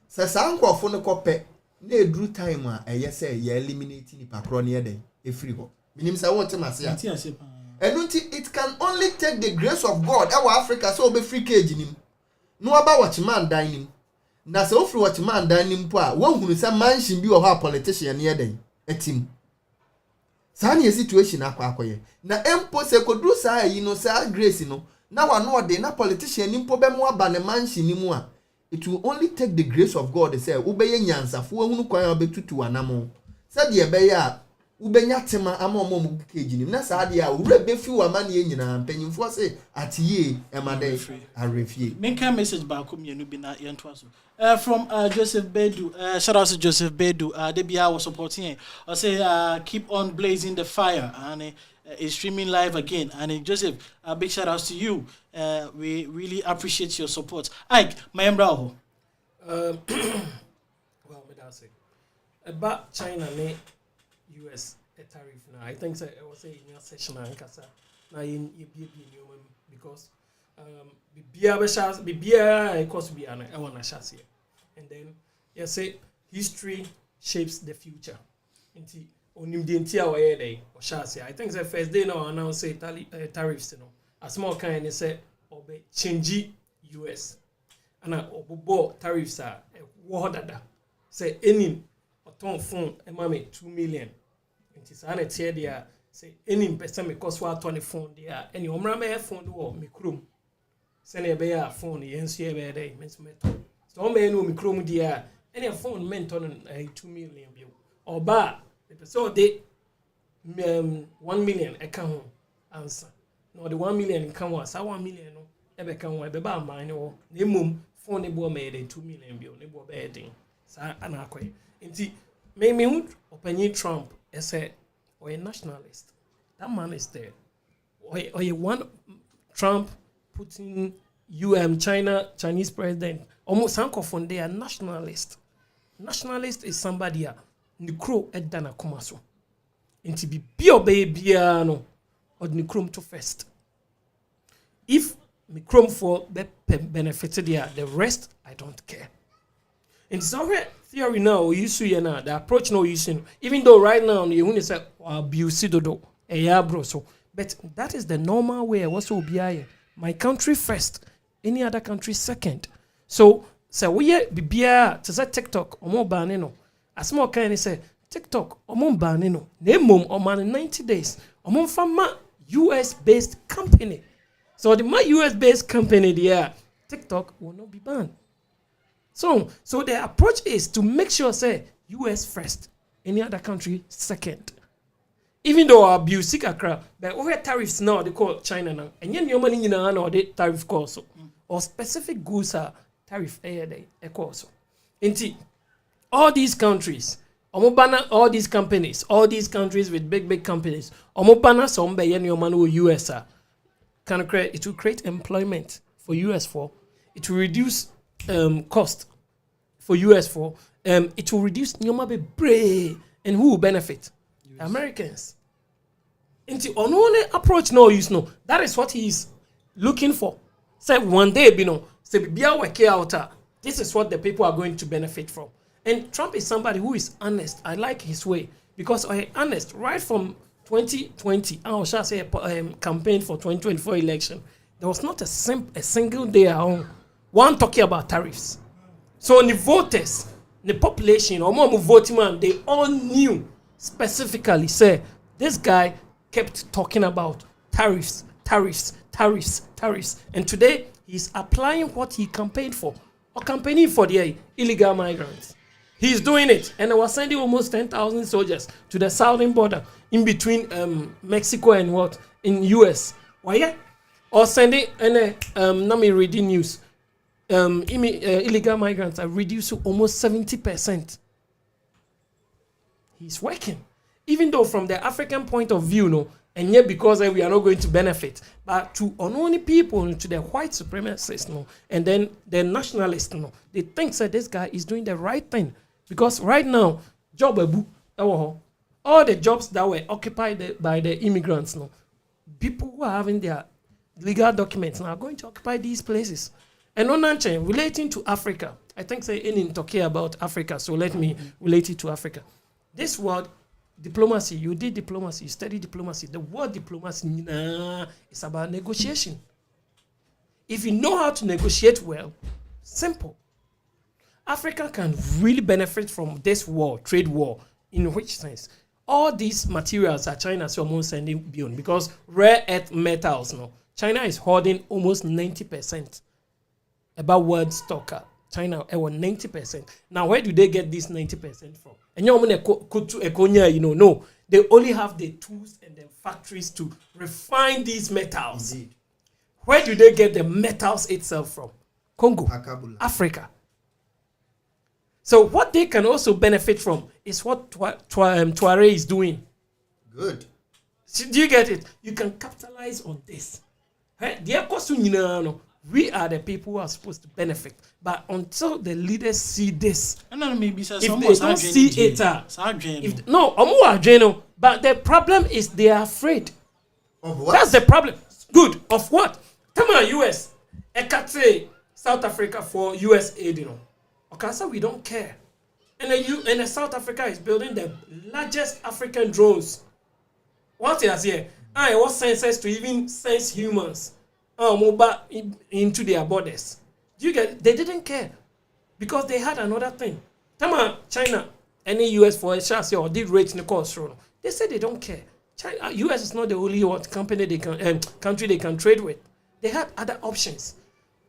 se sankofo ne kope na edru time a eye se ye eliminate ni pakro ne yedai e free ho minim se wo tema se ya and it can only take the grace of God our Africa so be free cage nim no aba watchman dan nim na se ofri watchman dan nim po a wo hunu se mansion bi wo ha politician ne yedai etim sa na situation akwakoye na empo se kodru sa yi no sa grace no na wa no de na politician nim po be mo aba ne mansion nim a it will only take the grace of God say ubeye nyansafo hunu kwan obetutu anamo se de ebe ya ubenya tema ama omo cage nim na sa de a ure be fi wa mane nyina mpanyimfo se atiye emade arefie menka message ba ko mienu bi na yento aso from Joseph Bedu shout out to Joseph Bedu they be our supporting I say keep on blazing the fire and is streaming live again and Joseph a big shout out to you we really appreciate your support Ike mayembra well me that say about China ne US tariff now I think so I was saying in your session and kasa na in because bibia course be an I want to share and then you say history shapes the future nti onim de ntia wa ye dey o share I think the first day now announce say tariffs you know a small kind say obe change US and obobo tariffs are wo dada say any oton phone e ma me 2 million nti sa na tie dia say any person me cost wa 20 phone dia any omra me phone do me krom se na be ya phone yensu e be dey me so me no me krom dia any phone me ton 2 million bi oba so they 1 million e kan ho answer no the 1 million kan ho sa 1 million no e be kan ho e be ba man no na mum phone ne bo me dey 2 million bi ne bo be dey sa ana akoy nti me hu opanyi Trump say or a nationalist. That man is there. Or a one Trump, Putin, Chinese president. Almost Sankofon, they are nationalist. Nationalist is somebody the crow at Dana Kumaso. And to be pure baby no or the chrome to first. If me chrome for benefited there. The rest I don't care. In some theory now, you see now the approach now using, even though right now you want to say abuse dodo bro so, but that is the normal way. What's OBI? My country first, any other country second. So we be to say TikTok or more banning. As more kind say TikTok or more banning. Name or man in 90 days or more from my US based company. So my US based company there, TikTok will not be banned. So the approach is to make sure say US first, any other country second. Even though our abuse crowd, but over tariffs now they call China now, and yet your money or the tariff course or specific goods are tariff a course. Indeed, all these countries, all these companies, all these countries with big companies, some by your money US can create, it will create employment for US for, it will reduce cost for US for, it will reduce Nyomabe Bray, and who will benefit? US. Americans. Into only approach no use no. That is what he is looking for. Say one day, say be work out. This is what the people are going to benefit from. And Trump is somebody who is honest. I like his way because honest right from 2020. I shall say campaign for 2024 election. There was not a single day on one talking about tariffs. So the voters, the population, or more voting man, they all knew specifically. Say this guy kept talking about tariffs. And today he's applying what he campaigned for, or campaigning for the illegal migrants. He's doing it, and I was sending almost 10,000 soldiers to the southern border in between Mexico and what in US. Why? Yeah? Or sending and let me read the news. Illegal migrants are reduced to almost 70%. He's working, even though from the African point of view, no, and yet because we are not going to benefit, but to only people, to the white supremacists, no, and then the nationalists, no, they think that this guy is doing the right thing because right now, all the jobs that were occupied by the immigrants, no, people who are having their legal documents now are going to occupy these places. And on relating to Africa, I think say in Turkey about Africa, so let me relate it to Africa. This word diplomacy, you did diplomacy, you studied diplomacy. The word diplomacy is about negotiation. If you know how to negotiate well, simple. Africa can really benefit from this war, trade war. In which sense? All these materials that China is almost sending beyond, because rare earth metals, no, China is holding almost 90%. About world stock, China, 90%. Now, where do they get this 90% from? And no, they only have the tools and the factories to refine these metals. Indeed. Where do they get the metals itself from? Congo, Akabula. Africa. So what they can also benefit from is what Tuareg is doing. Good. So do you get it? You can capitalize on this. We are the people who are supposed to benefit. But until the leaders see this, if they don't see it, but the problem is they are afraid. Of what? That's the problem. Good. Of what? Come on, US. I can't say South Africa for US aid, Okay, so we don't care. And South Africa is building the largest African drones. What is here? I want sensors to even sense humans. Mobile into their borders. Do you get it? They didn't care because they had another thing. China, any US for a chassis or did rate in the cost. They said they don't care. China, US is not the only country they can trade with. They had other options.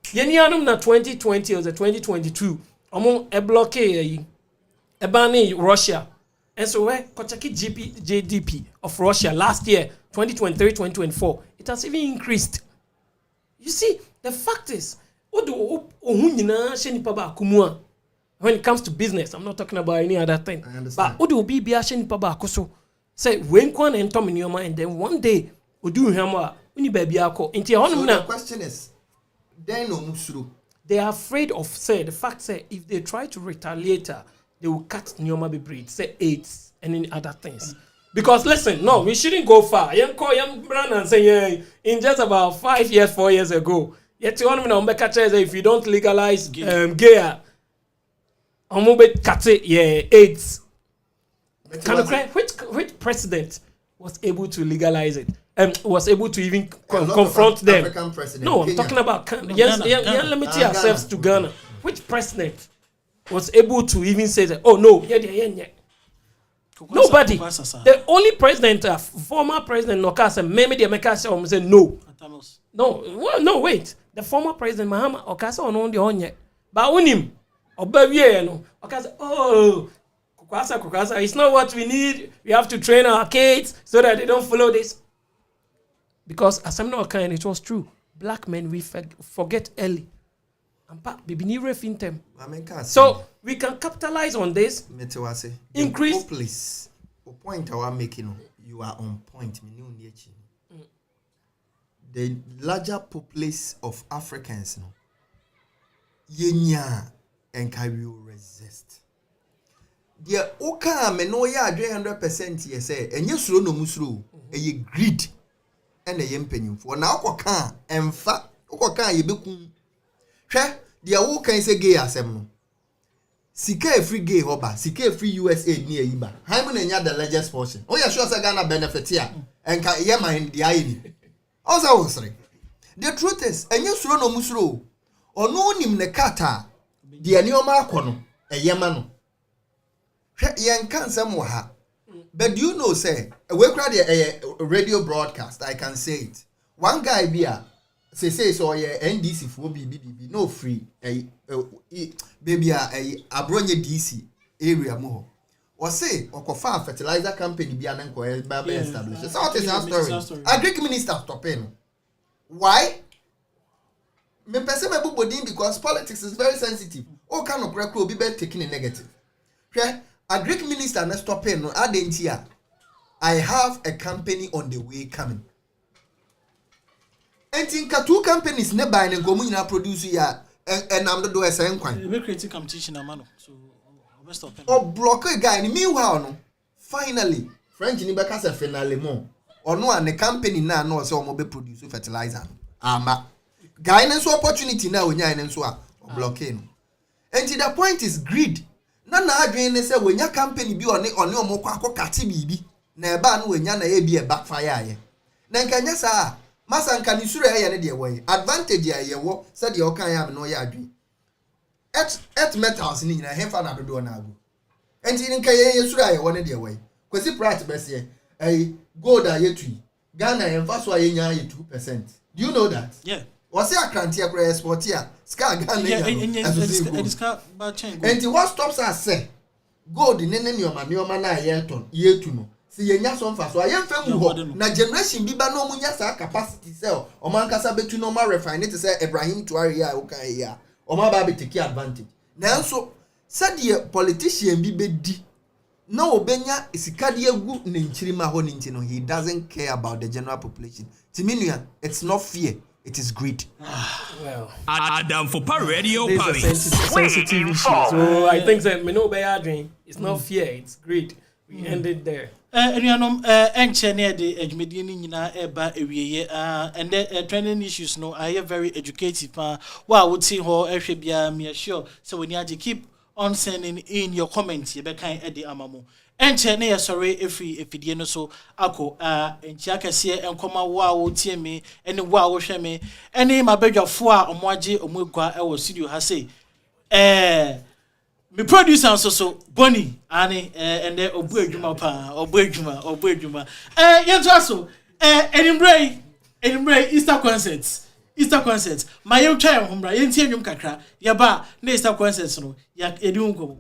Yenianum na 2020 or the 2022 among a blockade a banning Russia. And so where Kochaki GDP of Russia last year, 2023-2024, it has even increased. You see, the fact is, when it comes to business, I'm not talking about any other thing. But say when and then one day the question is, they are afraid of the fact say if they try to retaliate, they will cut Nyoma breed, say AIDS and any other things. Because listen, we shouldn't go far. In just about 4 years ago, Yet you want me to catch if you don't legalize gay, I'm cut it, AIDS. Which president was able to legalize it? Was able to even confront them? No, I'm talking about yes, limit ourselves to Ghana. Which president was able to even say that? Oh no, yeah. Nobody. The only president, former president, Nokasa, maybe the Americans say no. No, wait. The former president, Mahama, Okasa, on the onye. But on him, Obavier, no. Okasa, oh, Kukasa, it's not what we need. We have to train our kids so that they don't follow this. Because as I'm not kind, it was true. Black men, we forget early. So we can capitalize on this. Increase. Please. The point I am making, you are on point. The larger populace of Africans, yenya and can you resist? The oka me no ya 100% yes and you slow no musro a greed and a yempenum for now oka and fa oka ye bekum. Dia wo kan say gay asem no sika free gay hoba sika free USA near yiba how many nya the largest portion oh yeah sure say Ghana benefit here and ka ye man dia yi also was sorry the truth is enye suro no musuro ono nim ne kata dia ni o ma akono eyema no ye nkan sem wo ha but do you know say we cry the radio broadcast I can say it one guy be a say so yeah NDC for BBB no free baby abronye DC area mo or say okofa fertilizer company bi ananko be established so what is our story agric minister stopping why me person me bobodin because politics is very sensitive o kan no kra obi be taking a negative agric minister na stopping no adentia I have a company on the way coming. And think two companies ne buy and go na produce ya and I'm the do esen kwan. We create competition amano. So best of them. Or block a guy in meanwhile no. Finally, French ni beka se finally mo. Or no and the company na no say o be produce fertilizer. Ama guy na so opportunity na onya na so a blocking. And the point is greed. Na adwen ne say wonya company bi one omo kwa akokate bibi. Na eba no wonya na e bi e backfire aye. Na nkanya sa Masa nka ni suru ya ne de wo advantage ya ye wo said de okan ya me no ya adwi et metals ni nyina hefa na dodo na agu enti nka ye suru ya wo ne de wo kwesi price bese gold a yetui Ghana emfa so ye nya 2%. Do you know that? Yeah. Was ya kranti akra export ya ska Ghana ya enti what stops us say gold ne nioma na ye ton yetu no si yenya so mfa so ayemfa mu ho na generation bi ba no munya sa capacity sell o man kasa betu no ma refine it say Ibrahim Tuare ya o kan ya o ma ba be take advantage nanso said politician bi bedi na obenya isikade agu ne nchirima ho ne ntino he doesn't care about the general population timinua it's not fear it is greed. Well, ADAMFOPA Radio Paris. Sensitive issue. So I think that me no be adwin. It's not fear, it's greed. We ended there. Enuanom enche ne de adwumedie ni nyina eba ewieye and the training issues no are very educative wa wuti ho ehwe bia me sure so when you keep on sending in your comments you be kan e de amamo enche ne sorry efidie no so akọ enchi akese enkoma wa wuti me ene wa wo hwe me ene mabadwafo a omoage omegua e wo studio ha say me producer so Bonnie ani and the obu adwuma pa obu adwuma yento aso enimbre Easter concerts my you try homra yenti adwum kakra ya ba na Easter concerts no ya edun go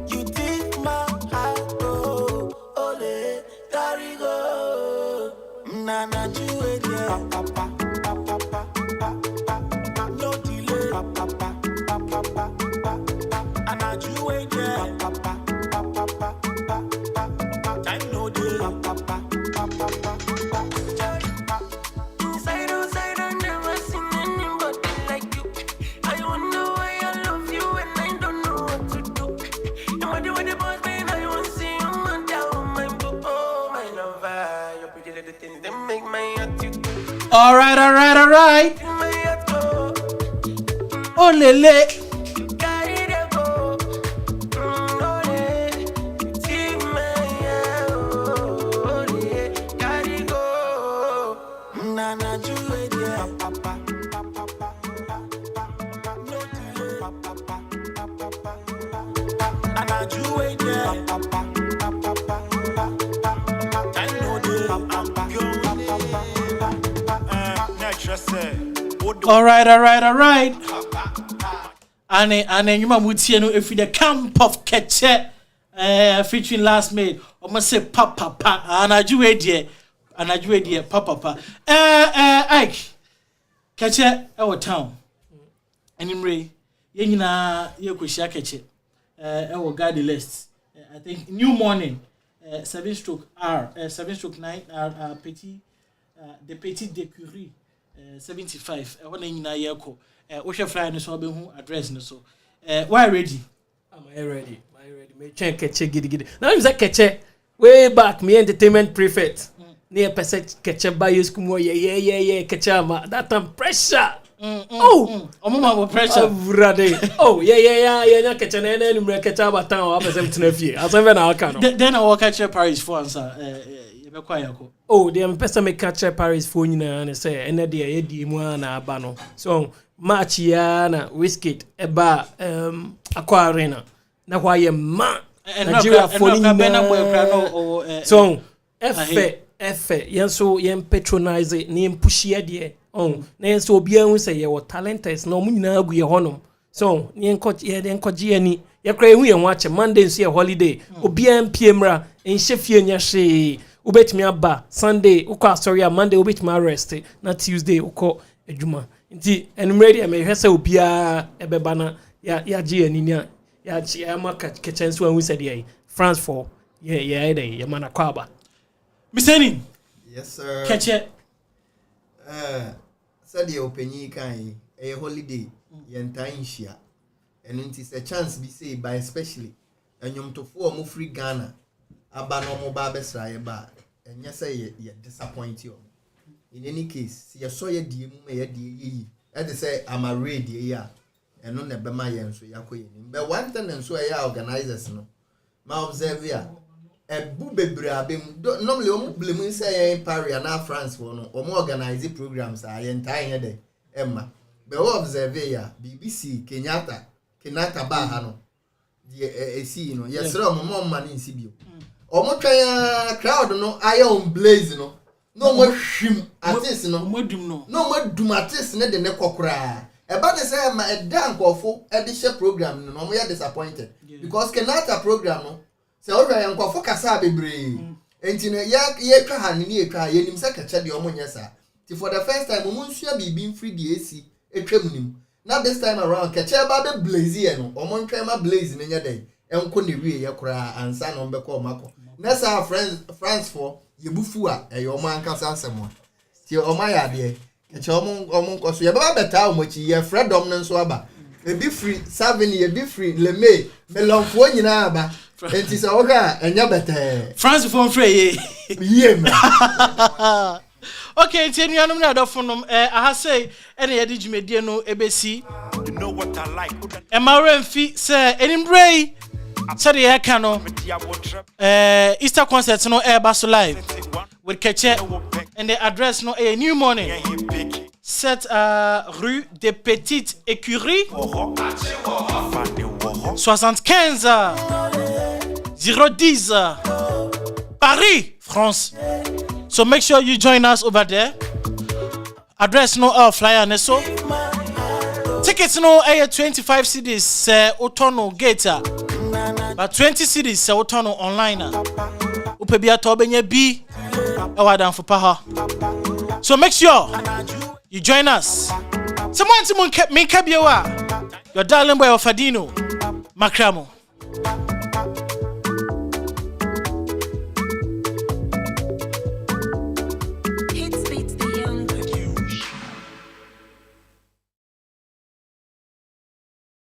you take my heart ole tarigo nana juwe papa no delay papa you wait there, papa. Time no day, papa. You say I never seen anybody like you. I wonder why I love you and I don't know what to All right. Oh, lele. All right. And you mutie no if the camp of Keche featuring last made. Almost say papa anaju edie papa. Ike Keche our town. Anyway, ye nyina ye kwhia Keche. Our guide list. I think new morning 7/R 7/9 petit the petit d'écurie 75 when nyina ye ko wo hwe fly no so obehu address no so why ready? Am I ready? Me check Keche gidi. Now you say Keche way back me entertainment prefect near percent Keche by school yeah Keche ama that time pressure. Omuma pressure. Oh yeah Keche na enumere Keche abatan o abesem tenafie asan na aka no. Then I walk Keche Paris for answer oh they am person make Keche Paris for nyina na say ene de ye di mu na aba no so match ya na Wizkid eba Aqua Arena na why ma Nigeria for nyina so efe yenso yen patronize ni push ye de na yenso obi anu say ye talented na omu nyina agu ye honom so ni enkoje ani ye kra ehu ye ho ache Monday nso ye holiday obi an piemra enhye fie nya hye ubetimi aba Sunday ukọ asori a Monday ubetimi arrest na Tuesday ukọ adwuma nti enumere me hwese obi a ebeba na ya je ani nia ya maka Keche nso anu say dey France for dey ya mana kwaba Yes sir. Keche Said the opening kan a holiday yenta inhia and it is a chance be say by especially enyom to for mo free Ghana aba no mo ba besra ye ba enya say ye disappoint you. In any case see so ye die mu ye die yi e dey say am a ready ya eno na be ma ye nso yakoye ni but one thing nso ya organizers no ma observe ya ebu bebre abem normally omo blame say in Paris na France for no omo organize programs a ye ntai he dey emma but we observe ya BBC Kenyatta ba ha no the AC no yes ra omo man nsi bio omo twan crowd no aye on blaze no mo hwim artist no mo dum artist ne de ne kokora e ba de say ma e dan kofo e de she program no mo ya disappointed because Kenyatta program no se o hwa yankofo kasa bebre enti no ye twa ha ni etwa ye nim se Keche de omo nyesa ti for the first time mo nsua bibi free the AC etwam nim now this time around Keche ba be blaze ye no omo ntwa ma blaze ne nya dey enko ne wie ye kora ansa no be ko mako na sa France for ye bufu a e yo man kasa asemo ti o ma ya de Keche omo nkoso ye ba beta omochi ye freedom no nso aba e be free 7 ye be free le me melonfo nyina aba enti so oga enya beta France for free ye me okay enti enuanom na adofonom aha say ene ye di dwumedie no ebesi You know what I like. emare mfi say enimbrei say ye ka no Easter concert no eba so live with Keche and the address no a new morning set rue des Petites Écuries 75 010 Paris, France. So make sure you join us over there. Address no flyer neso. Tickets no 25 cedis otono gate. But 20 cedis otono online. Upebia to benye bi ADAMFOPA. So make sure you join us. Someone kept me kabiewa. Your darling boy WOFADINHO. Makramo.